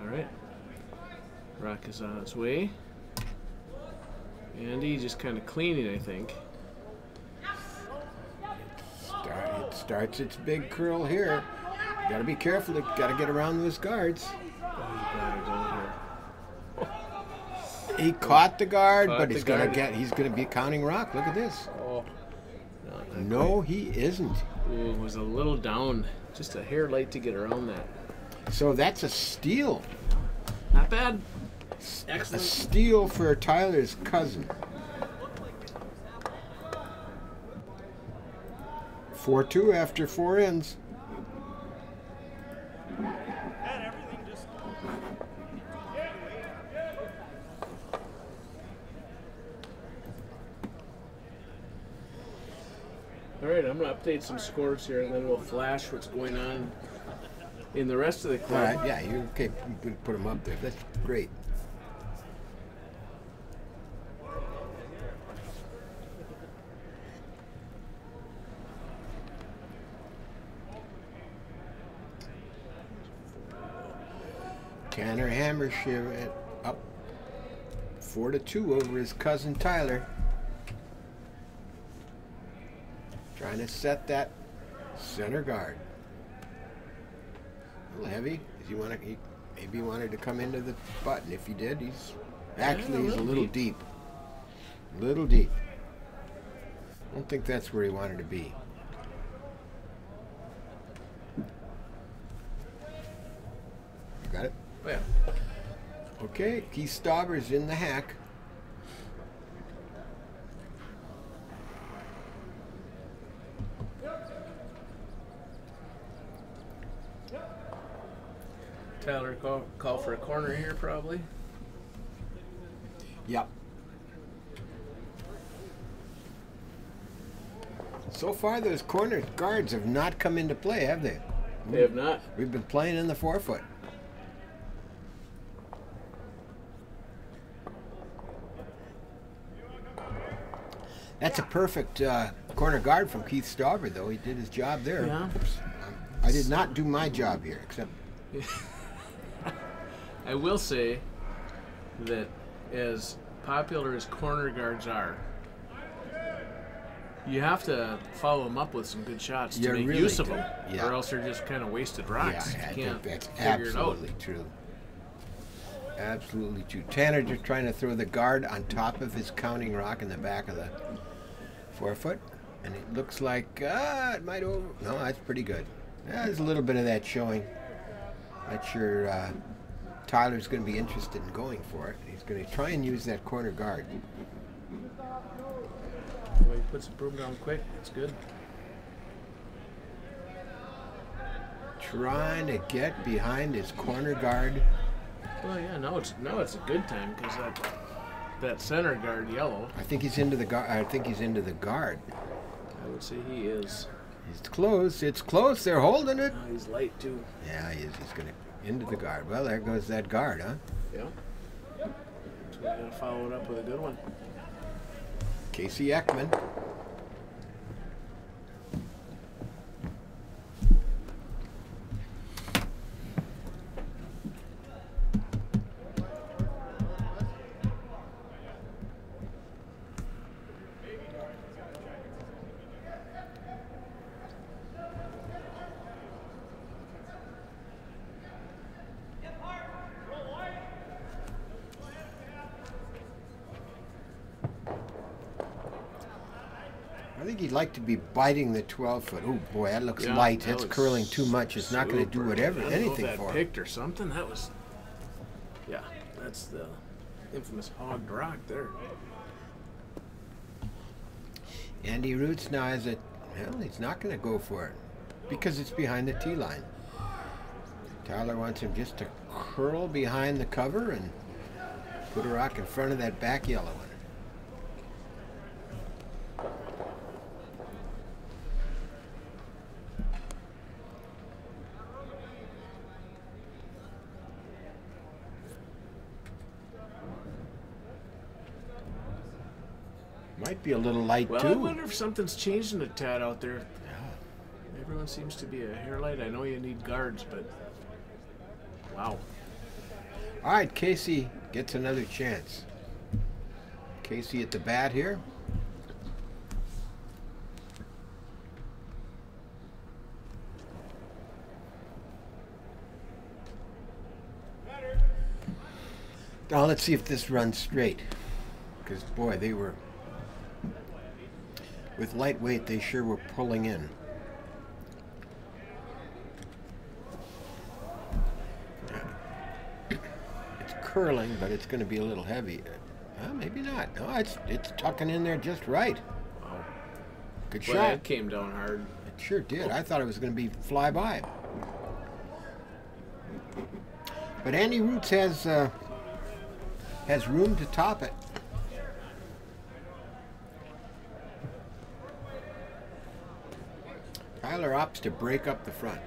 B: All right, rock is on its way. Andy just kind of cleaning, I think.
A: It starts its big curl here. Got to be careful. Got to get around those guards.
B: Oh, you gotta go here.
A: He caught the guard, but he's going to be counting rock. Look at this.
B: Oh,
A: no, he isn't.
B: ooh, it was a little down, just a hair light to get around that.
A: So that's a steal.
B: Not bad.
A: A
B: Excellent.
A: steal for Tyler's cousin. 4-2 after 4 ends.
C: And everything just.
B: All right, I'm going to update some scores here, and then we'll flash what's going on in the rest of the
A: All
B: club.
A: right, yeah, you can put them up there. That's great. Tanner Hammershirt up 4-2 over his cousin Tyler. Trying to set that center guard. A little heavy. Does he want to? Maybe he wanted to come into the button. If he did, he's actually a little deep. Little deep. I don't think that's where he wanted to be.
B: Oh, yeah.
A: Okay, Keith Stauber's in the hack.
B: Tyler call for a corner here, probably.
A: Yep. So far, those corner guards have not come into play, have they?
B: They have not.
A: We've been playing in the 4-foot. That's a perfect corner guard from Keith Stauber, though. He did his job there.
B: Yeah.
A: I did not do my job here, except
B: I will say that as popular as corner guards are, you have to follow them up with some good shots to
A: You
B: make
A: really
B: use of
A: do.
B: them,
A: Yeah.
B: or else they're just kind of wasted rocks.
A: yeah,
B: You can't
A: that's
B: figure it out.
A: absolutely true. Absolutely true. Tanner just trying to throw the guard on top of his counting rock in the back of the 4-foot, and it looks like it might over. No, that's pretty good. Yeah, there's a little bit of that showing. Not sure Tyler's going to be interested in going for it. He's going to try and use that corner guard.
B: Boy, he puts the broom down quick. It's good.
A: Trying to get behind his corner guard.
B: Well, yeah, now it's a good time because that center guard yellow.
A: I think he's into the guard. I think he's into the guard.
B: I would say he is.
A: It's close. It's close. They're holding it.
B: He's light too.
A: Yeah, he is. He's going to into the guard. Well, there goes that guard, huh?
B: Yeah. So we gotta follow it up with a good one.
A: Casey Ekman. I think he'd like to be biting the 12-foot. Oh boy, that looks
B: Yeah,
A: light.
B: that
A: That's
B: was
A: curling too much. It's not going to do
B: super.
A: whatever,
B: I don't know if
A: anything
B: that
A: for him.
B: picked or something. That was, yeah, that's the infamous hogged rock there.
A: Andy Roots now has it. Well, he's not going to go for it because it's behind the tee line. Tyler wants him just to curl behind the cover and put a rock in front of that back yellow one. Might be a little light
B: Well,
A: too.
B: I wonder if something's changing a tad out there. Everyone seems to be a hair light. I know you need guards, but wow.
A: All right, Casey gets another chance. Casey at the bat here. Now let's see if this runs straight. Because boy, they were, with lightweight, they sure were pulling in. It's curling, but it's going to be a little heavy. Maybe not. No, it's tucking in there just right.
B: Wow.
A: Good
B: Boy,
A: shot.
B: that came down hard.
A: It sure did. I thought it was going to be fly by. But Andy Roots has room to top it. Tyler opts to break up the front.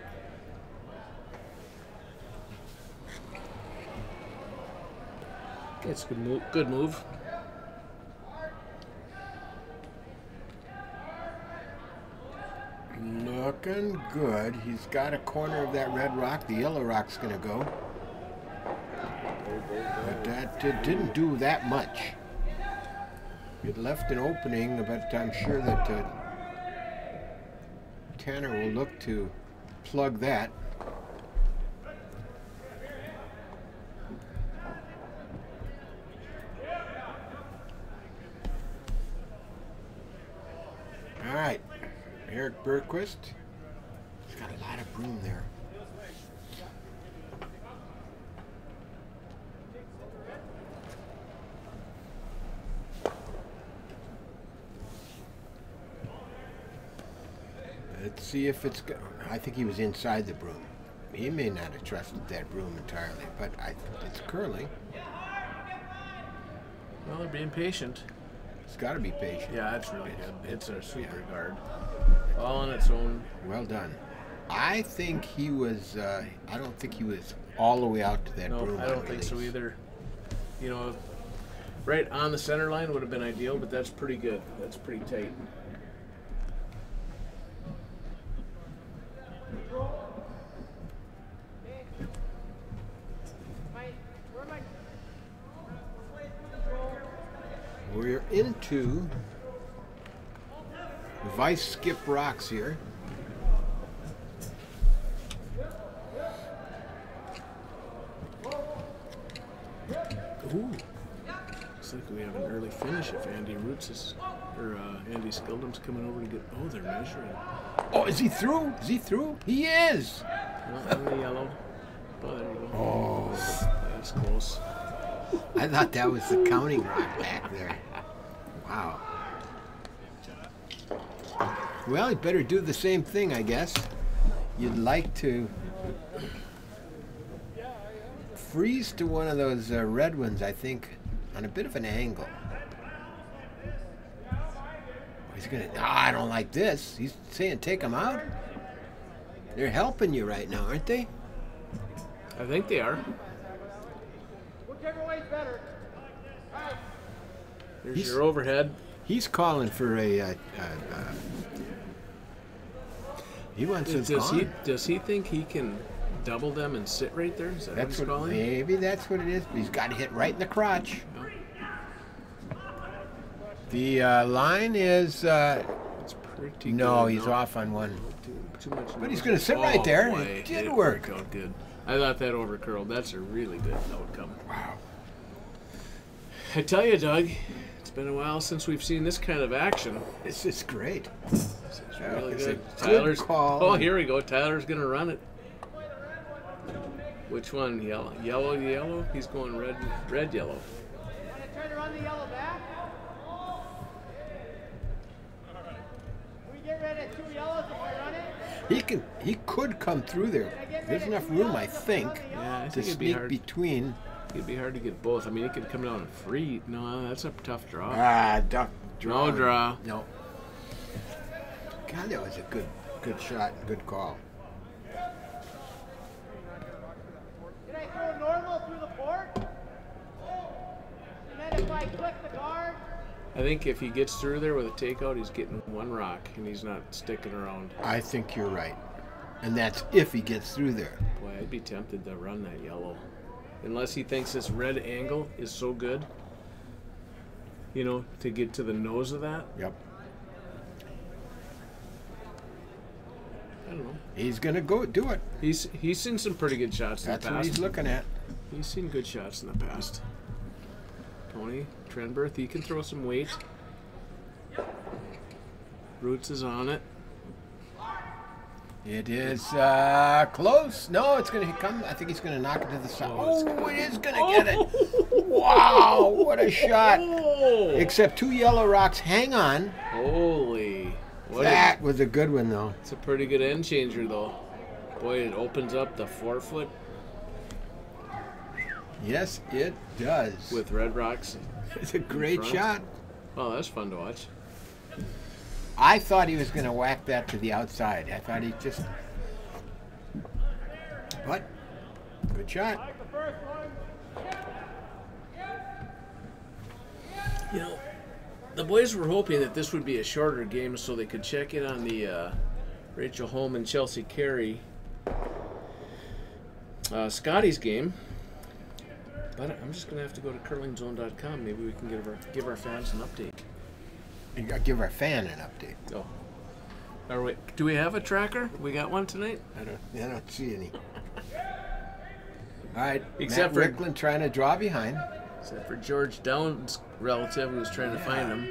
B: It's a good move. Good move.
A: Looking good. He's got a corner of that red rock. The yellow rock's going to go. But that didn't do that much. It left an opening, but I'm sure that Tanner will look to plug that. All right, Eric Bergquist. He's got a lot of broom there. see if it's. I think he was inside the broom. He may not have trusted that broom entirely, but it's curling.
B: Well, they're being patient.
A: It's got to be patient.
B: Yeah, it's really good. It's a super guard. All on its own.
A: Well done. I think he was. I don't think he was all the way out to that broom.
B: No, I don't think so either. You know, right on the center line would have been ideal, but that's pretty good. That's pretty tight.
A: We're into vice skip rocks here.
B: Ooh. Looks like we have an early finish if Andy Roots is, or Andy Skildum's coming over to get. Oh, they're measuring.
A: Oh, is he through? Is he through? He is.
B: Well, on the yellow. Oh, there you go.
A: Oh,
B: That's close.
A: I thought that was the counting rock back there. Wow. Well, you better do the same thing, I guess. You'd like to freeze to one of those red ones, I think, on a bit of an angle. Oh, he's gonna. I don't like this. He's saying take them out. They're helping you right now, aren't they?
B: I think they are.
C: Whichever way's better.
B: There's your overhead.
A: He's calling for a. He wants him gone.
B: Does he think he can double them and sit right there? Is that what he's calling?
A: Maybe that's what it is. But he's got to hit right in the crotch.
B: No.
A: The line is.
B: It's pretty
A: No,
B: good.
A: he's off on one.
B: Too much.
A: But he's going to sit right there.
B: Boy,
A: It did work.
B: Out good. I thought that overcurled. That's a really good outcome.
A: Wow.
B: I tell you, Doug, it's been a while since we've seen this kind of action.
A: This is great.
B: It's really
A: It's a
B: good.
A: good
B: Tyler's
A: call.
B: Oh, here we go. Tyler's gonna run it. Which one? Yellow, yellow. He's going red, yellow.
C: Try to run the yellow back. We get rid of 2 yellows if we run it.
A: He could come through there. There's enough room, I think,
B: Yeah, I
A: to
B: think it'd be
A: sneak
B: hard.
A: between.
B: It'd be hard to get both. I mean, he could come down and free. No, that's a tough draw.
A: Duck draw.
B: No draw.
A: No. God, that was a good shot and good call.
C: Did I throw normal through the port? And then if I click the guard,
B: I think if he gets through there with a takeout, he's getting one rock, and he's not sticking around.
A: I think you're right. And that's if he gets through there.
B: Boy, I'd be tempted to run that yellow. Unless he thinks this red angle is so good, you know, to get to the nose of that.
A: Yep.
B: I don't know.
A: He's going to go do it.
B: He's seen some pretty good shots in
A: That's
B: the
A: what
B: past.
A: he's looking at.
B: He's seen good shots in the past. Tony Trenberth, he can throw some weight. Roots is on it.
A: It is close. No, it's going to come. I think he's going to knock it to the side. Oh, it is going to get it. Wow, what a shot.
B: Oh!
A: Except 2 yellow rocks. Hang on.
B: Holy.
A: That was a good one, though.
B: It's a pretty good end changer, though. Boy, it opens up the 4-foot
A: Yes, it does.
B: with red rocks.
A: It's a great
B: front.
A: shot.
B: Oh, that's fun to watch.
A: I thought he was going to whack that to the outside. I thought he just... But, good shot.
C: like the first one.
B: You know, the boys were hoping that this would be a shorter game so they could check in on the Rachel Holm and Chelsea Carey Scotty's game. But I'm just going to have to go to curlingzone.com. Maybe we can give our fans an update.
A: You got to give our fan an update.
B: Oh. Do we have a tracker? We got one tonight?
A: I don't see any. All right,
B: Except
A: Matt
B: for-
A: Ricklin trying to draw behind.
B: Except for George Down's relative who was trying to find him.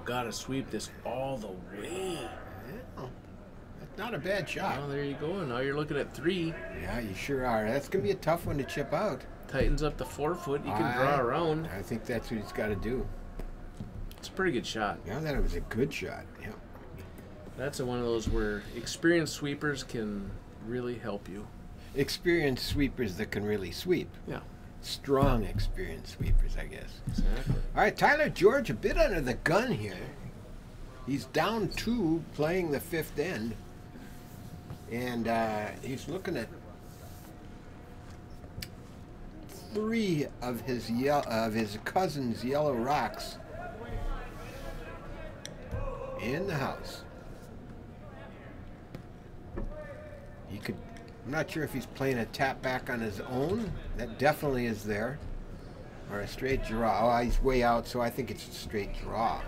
B: Gotta sweep this all the way.
A: Yeah, that's not a bad shot.
B: Well, there you go. Now you're looking at 3.
A: Yeah, you sure are. That's going to be a tough one to chip out.
B: Tightens up the 4-foot. You can draw around.
A: I think that's what he's got to do.
B: It's a pretty good shot.
A: Yeah, that was a good shot. Yeah.
B: That's one of those where experienced sweepers can really help you.
A: Experienced sweepers that can really sweep.
B: Yeah.
A: Strong experienced sweepers, I guess.
B: Exactly.
A: All right, Tyler George a bit under the gun here. He's down 2 playing the 5th end. And he's looking at 3 of his cousin's yellow rocks in the house. He could, I'm not sure if he's playing a tap back on his own. That definitely is there. Or a straight draw. Oh, he's way out, so I think it's a straight draw.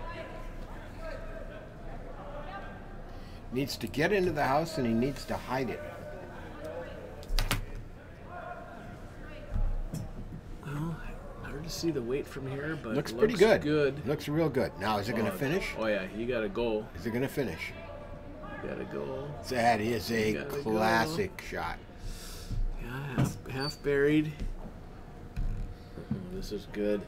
A: Needs to get into the house and he needs to hide it.
B: Well, hard to see the weight from here, but
A: Looks
B: it
A: pretty
B: looks
A: good.
B: good.
A: Looks real good. Now, is it going to finish?
B: Oh yeah, you gotta go.
A: Is it going to finish?
B: You gotta go.
A: That is a
B: Gotta
A: classic shot.
B: Yeah, half buried. Oh, this is good.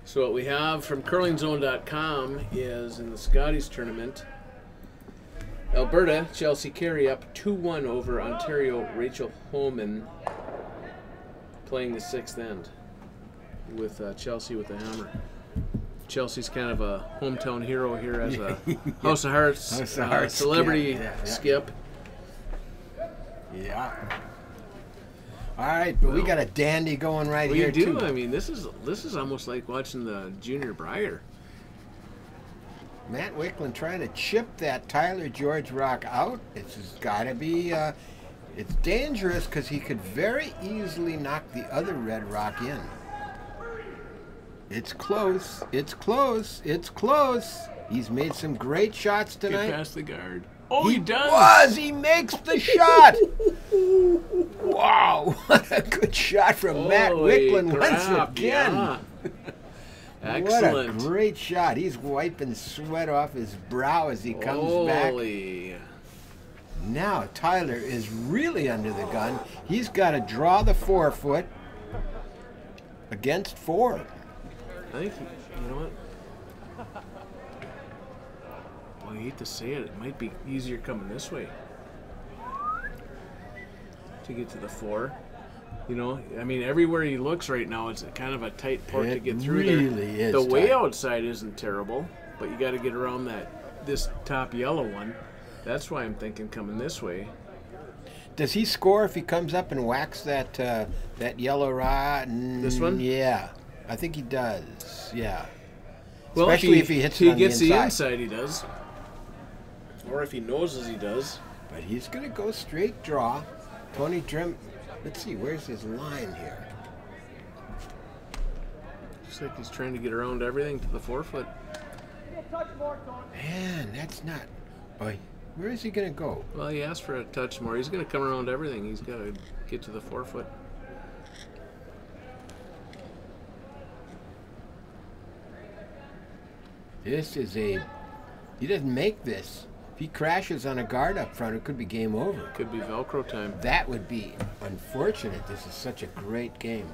B: So what we have from curlingzone.com is in the Scotties tournament, Alberta, Chelsea Carey up 2-1 over Ontario, Rachel Holman playing the 6th end with Chelsea with the hammer. Chelsea's kind of a hometown hero here as a House of Hearts, celebrity skip.
A: Yeah. All right, but we got a dandy going right here
B: We do.
A: too.
B: I mean, this is almost like watching the Junior Briar.
A: Matt Wicklund trying to chip that Tyler George rock out. It's got to be. It's dangerous because he could very easily knock the other red rock in. It's close. It's close. It's close. He's made some great shots tonight.
B: Get past the guard. Oh, he does.
A: He makes the shot. Wow, what a good shot from Matt Wicklund once again.
B: Yeah. Excellent.
A: What a great shot. He's wiping sweat off his brow as he comes back. Now Tyler is really under the gun. He's got to draw the 4-foot against 4.
B: I think, you know what? Well, I hate to say it, it might be easier coming this way to get to the 4. You know, I mean, everywhere he looks right now, it's kind of a tight port to get through there.
A: Is
B: the way
A: tight.
B: outside isn't terrible, but you got to get around this top yellow one. That's why I'm thinking coming this way.
A: Does he score if he comes up and whacks that yellow rod?
B: This one?
A: Yeah, I think he does. Yeah.
B: Well,
A: especially if he hits it on
B: gets
A: the
B: the
A: inside.
B: inside, he does. Or if he noses, he does.
A: But he's going to go straight draw. Tony Trim, let's see, where's his line here?
B: Looks like he's trying to get around everything to the 4-foot.
A: Man, that's not. Boy, where is he going to go?
B: Well, he asked for a touch more. He's going to come around everything. He's got to get to the 4-foot.
A: This is a. He doesn't make this. If he crashes on a guard up front, it could be game over.
B: Could be Velcro time.
A: That would be unfortunate. This is such a great game.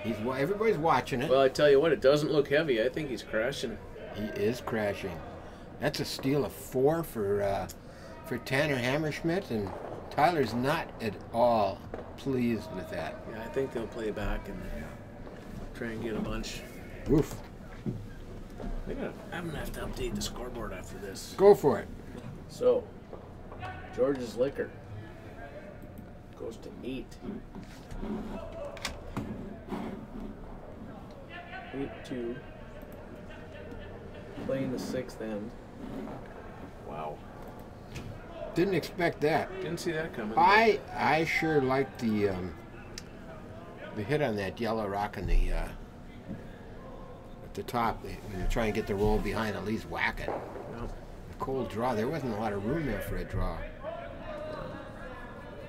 A: Everybody's watching it.
B: Well, I tell you what, it doesn't look heavy. I think he's crashing.
A: He is crashing. That's a steal of 4 for Tanner Hammerschmidt, and Tyler's not at all pleased with that.
B: Yeah, I think they'll play back and try and get a bunch.
A: Oof.
B: I'm going to have to update the scoreboard after this.
A: Go for it.
B: So, George's Liquor goes to 8. 8-2. Playing the 6th end. Wow.
A: Didn't expect that.
B: Didn't see that coming.
A: I sure like the hit on that yellow rock on the at the top. When you try and get the roll behind, at least whack it.
B: Well,
A: A cold draw. There wasn't a lot of room there for a draw.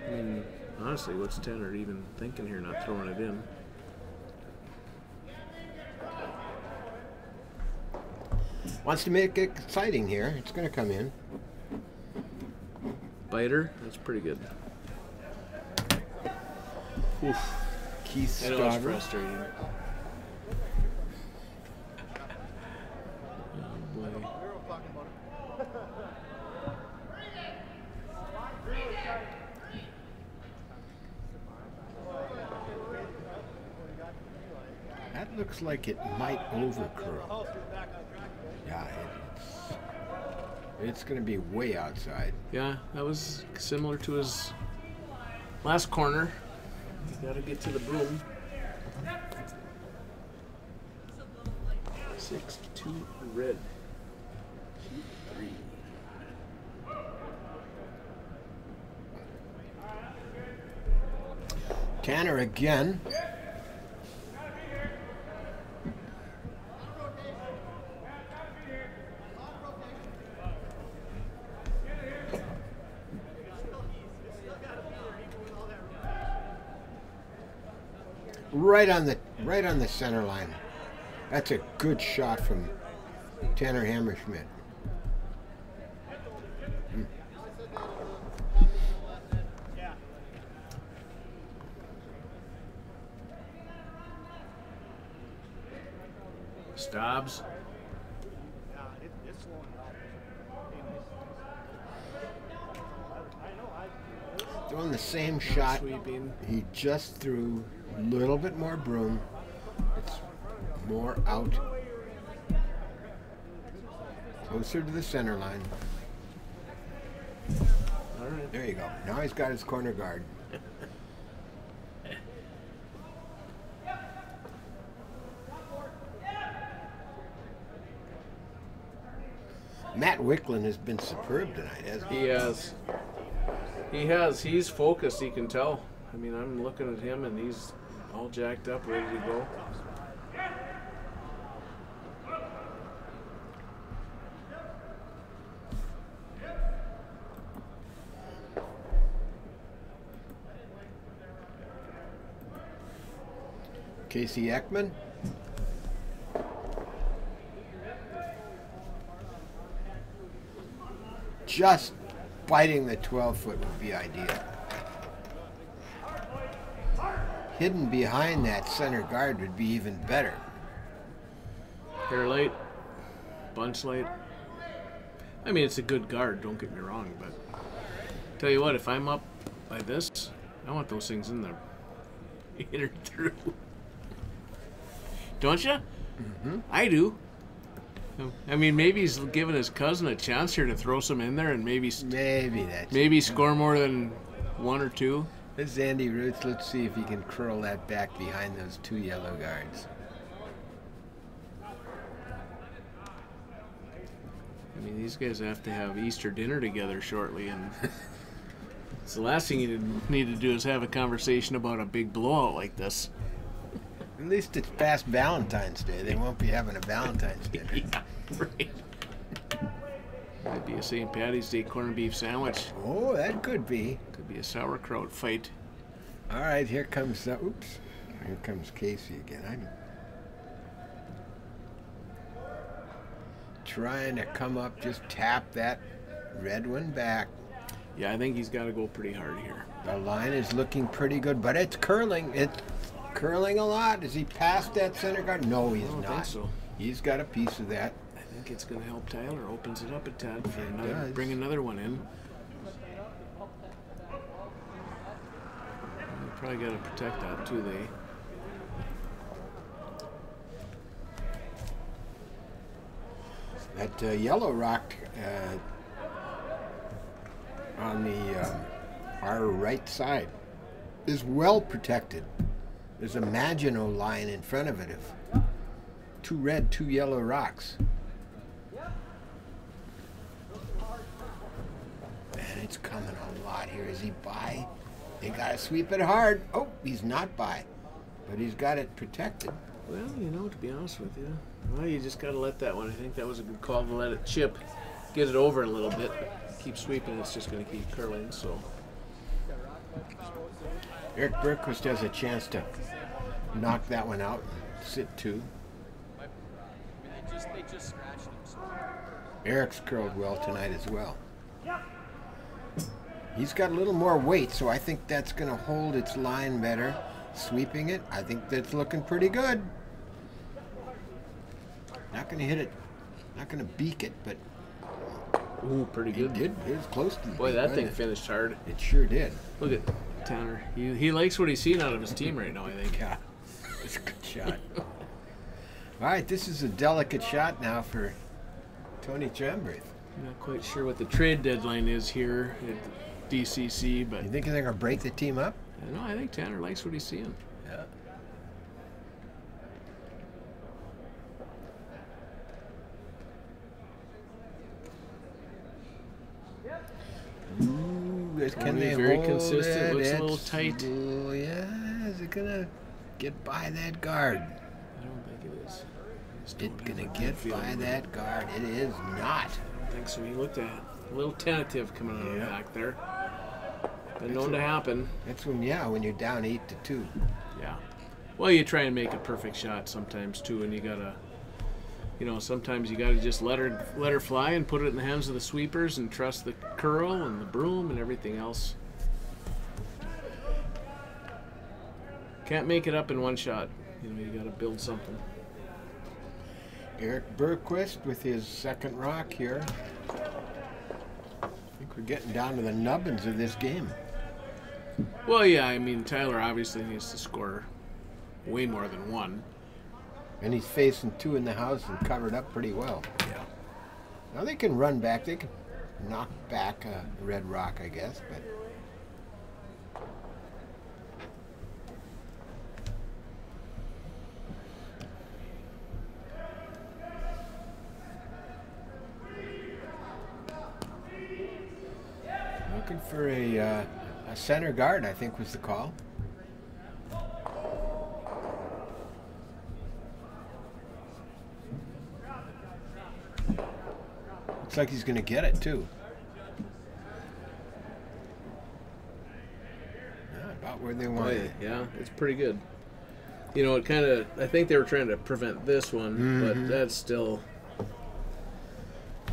B: I mean, honestly, what's Tanner even thinking here, not throwing it in?
A: Wants to make it exciting here. It's going to come in.
B: Biter, that's pretty good. Oof.
A: Keith
B: I know it's
A: Stogger.
B: frustrating. Oh boy.
A: looks like it might overcurl. Yeah, it's going to be way outside.
B: Yeah, that was similar to his last corner. You got to get to the broom. 6-2 red. 3.
A: Tanner again. Right on the center line. That's a good shot from Tanner Hammerschmidt.
B: Stobbs.
C: It's slowing down.
A: Throwing the same shot.
B: Sweeping.
A: He just threw a little bit more broom. It's more out. Closer to the center line.
B: All right.
A: There you go. Now he's got his corner guard. Matt Wicklund has been superb tonight, hasn't he?
B: He has. He has. He's focused, you can tell. I mean, I'm looking at him and he's all jacked up, ready to go.
A: Casey Ekman. Just biting the 12-foot would be ideal. Hidden behind that center guard would be even better.
B: Hair late, bunch late. I mean, it's a good guard, don't get me wrong, but tell you what, if I'm up by this, I want those things in there. Hit her through. Don't you?
A: Mm-hmm.
B: I do. I mean, maybe he's giving his cousin a chance here to throw some in there and maybe score more than 1 or 2.
A: This is Andy Roots. Let's see if he can curl that back behind those 2 yellow guards.
B: I mean, these guys have to have Easter dinner together shortly, and it's the last thing you need to do is have a conversation about a big blowout like this.
A: At least it's past Valentine's Day. They won't be having a Valentine's dinner.
B: Yeah, right. Might be a St. Patty's Day corned beef sandwich.
A: Oh, that could be.
B: Could be a sauerkraut fight.
A: All right, here comes here comes Casey again. I'm trying to come up, just tap that red one back.
B: Yeah, I think he's got to go pretty hard here.
A: The line is looking pretty good, but it's curling. It's curling a lot. Is he past that center guard? No, he's
B: I don't
A: not.
B: think so.
A: He's got a piece of that.
B: I think it's going to help Tyler. Opens it up a tad for
A: It
B: another.
A: does.
B: Bring another one in. Probably got to protect that too.
A: That yellow rock on the our right side is well protected. There's a Maginot line in front of it of 2 red, 2 yellow rocks. And it's coming a lot here. Is he by? They got to sweep it hard. Oh, he's not by, but he's got it protected.
B: Well, you know, to be honest with you, well, you just got to let that one. I think that was a good call to let it chip, get it over a little bit. Keep sweeping, it's just going to keep curling. So
A: Eric Bergquist has a chance to knock that one out and sit 2.
D: They just scratched him. So.
A: Eric's curled well tonight as well. He's got a little more weight, so I think that's going to hold its line better. Sweeping it, I think that's looking pretty good. Not going to hit it, not going to beak it, but
B: ooh, pretty good.
A: It was close to the
B: Boy,
A: beak,
B: that thing
A: wasn't
B: finished hard.
A: it? It sure did.
B: Look at Tanner. He likes what he's seen out of his team right now, I think.
A: Yeah, it's a good shot. All right, this is a delicate shot now for Tony Chamberth.
B: I'm not quite sure what the trade deadline is here at DCC, but
A: You think they're going to break the team up?
B: I think Tanner likes what he's seeing.
A: Yeah. Ooh, can they
B: very
A: hold
B: consistent,
A: it?
B: looks a little
A: It's-
B: tight.
A: Ooh, yeah, is it going to get by that guard?
B: I don't think it is. I just
A: It's
B: don't
A: going
B: have
A: to
B: a good
A: get
B: feeling
A: by
B: about
A: that
B: it.
A: guard. It is not.
B: I think so. He looked a little tentative coming out of the
A: Yeah.
B: back there. Been known to happen.
A: That's when you're down 8-2.
B: Yeah. Well, you try and make a perfect shot sometimes too, and you gotta, sometimes you gotta just let her fly and put it in the hands of the sweepers and trust the curl and the broom and everything else. Can't make it up in one shot. You gotta build something.
A: Eric Bergquist with his second rock here. I think we're getting down to the nubbins of this game.
B: Well, yeah, I mean Tyler obviously needs to score way more than one.
A: And he's facing two in the house and covered up pretty well.
B: Yeah.
A: Now they can run back. They can knock back a red rock, I guess, but looking for a center guard, I think was the call. Looks like he's going to get it, too. Yeah, about where they want it.
B: Yeah, it's pretty good. It kind of, I think they were trying to prevent this one, but that's still,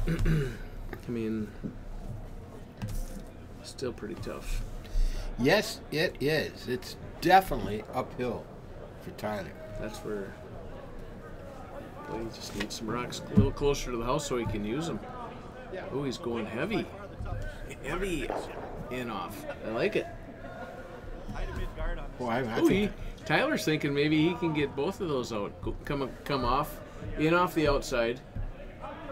B: I mean, still pretty tough.
A: Yes, it is. It's definitely uphill for Tyler.
B: That's where, well, he just needs some rocks a little closer to the house so he can use them. Oh, he's going heavy. Heavy in off. I like it.
A: Well, I
B: Ooh,
A: think
B: Tyler's thinking maybe he can get both of those out. Come off, in off the outside,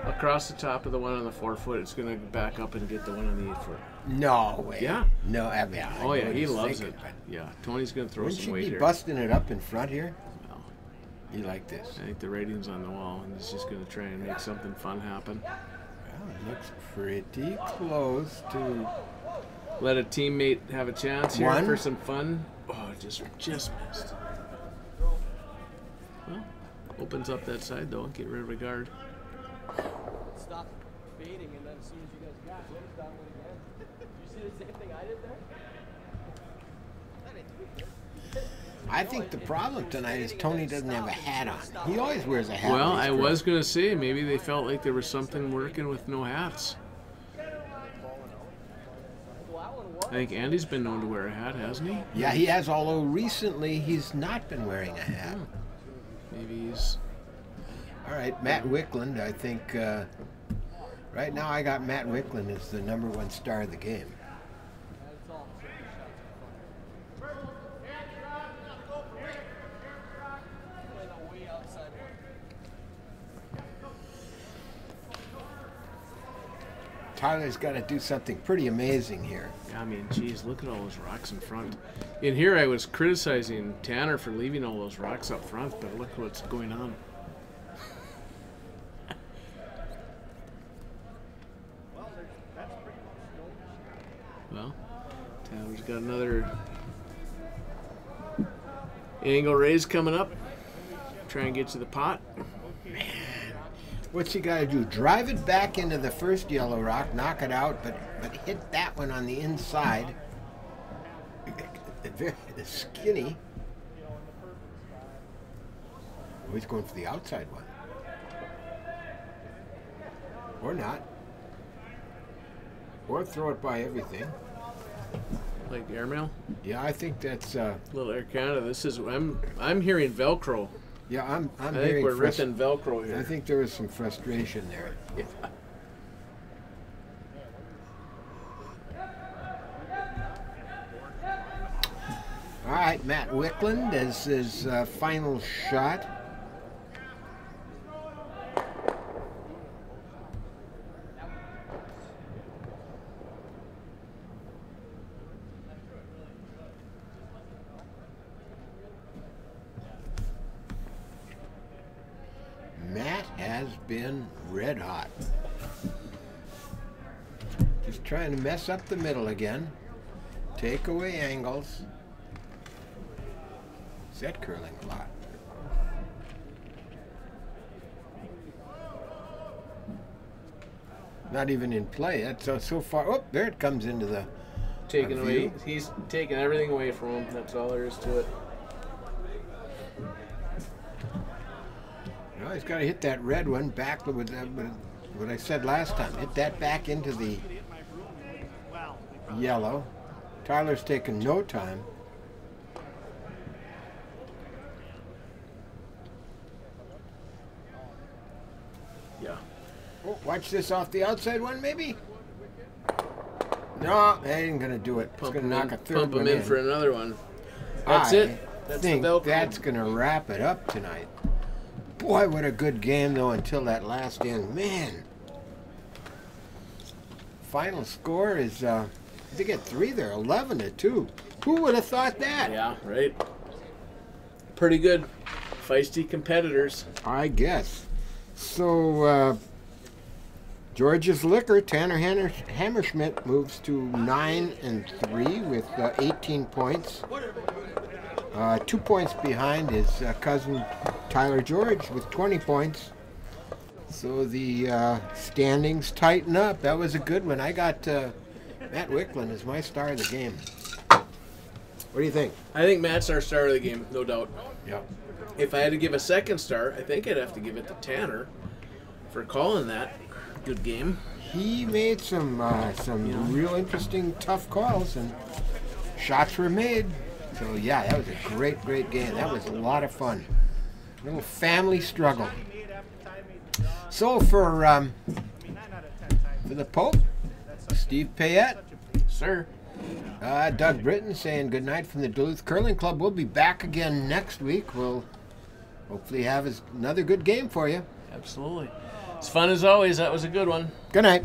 B: across the top of the one on the 4 foot. It's going to back up and get the one on the 8 foot.
A: no way.
B: Yeah.
A: No, I mean, I
B: Oh
A: know
B: yeah,
A: what
B: he
A: he's
B: loves
A: thinking,
B: it.
A: but
B: Yeah, Tony's going to throw
A: wouldn't
B: some
A: you
B: weight
A: be
B: here.
A: busting it up in front here?
B: No,
A: You like this?
B: I think the rating's on the wall, and he's just going to try and make something fun happen.
A: Well, it looks pretty close to.
B: Let a teammate have a chance here
A: One.
B: for some fun. Oh, just missed. Well, opens up that side though. Get rid of a guard.
D: Stop fading, and then as soon as you guys got it, it's down again. You see the same thing I did there?
A: I think the problem tonight is Tony doesn't have a hat on. He always wears a hat.
B: Well,
A: when he's
B: I
A: throwing.
B: was going to say maybe they felt like there was something working with no hats. I think Andy's been known to wear a hat, hasn't he?
A: Yeah, he has. Although recently he's not been wearing a hat.
B: Maybe he's.
A: All right, Matt Wickland. I think right now I got Matt Wickland as the #1 star of the game. Tyler's got to do something pretty amazing here.
B: I mean, geez, look at all those rocks in front. In here, I was criticizing Tanner for leaving all those rocks up front, but look what's going on. Well, Tanner's got another angle raise coming up. Try and get to the pot.
A: What's he got to do? Drive it back into the first yellow rock, knock it out, but hit that one on the inside. Very skinny. Oh, he's going for the outside one. Or not. Or throw it by everything.
B: Like airmail,
A: Yeah, I think that's.
B: little Air Canada. This is I'm hearing Velcro.
A: Yeah, I'm
B: I think
A: hearing.
B: we're ripping Velcro
A: I
B: here.
A: think there was some frustration there.
B: Yeah.
A: All right, Matt Wickland as his final shot. been red hot. Just trying to mess up the middle again. Take away angles. Set curling a lot. Not even in play. That's so far. Oh, there it comes into the
B: Taking away.
A: view.
B: He's taking everything away from him. That's all there is to it.
A: No, he's got to hit that red one back with what I said last time. Hit that back into the yellow. Tyler's taking no time.
B: Yeah.
A: Oh, watch this off the outside one, maybe? No, that ain't going to do it. It's going to knock a third
B: Pump
A: one
B: him in for another one. That's
A: I
B: it. That's
A: think
B: the Velcro.
A: that's going to wrap it up tonight. Boy, what a good game, though, until that last end. Man. Final score is, they get 3 there, 11-2. Who would have thought that?
B: Yeah, right. Pretty good. Feisty competitors.
A: I guess. So, George's Liquor, Tanner Hammerschmidt, moves to 9-3 with 18 points. 2 points behind his cousin Tyler George with 20 points. So the standings tighten up. That was a good one. I got Matt Wicklund as my star of the game. What do you think?
B: I think Matt's our star of the game, no doubt.
A: Yeah.
B: If I had to give a second star, I think I'd have to give it to Tanner for calling that good game.
A: He made some real interesting, tough calls, and shots were made. So yeah, that was a great game. That was a lot of fun. A little family struggle. So for the Pope, Steve Payette,
B: Sir.
A: Doug Britton saying good night from the Duluth Curling Club. We'll be back again next week. We'll hopefully have another good game for you.
B: Absolutely. It's fun as always. That was a good one.
A: Good night.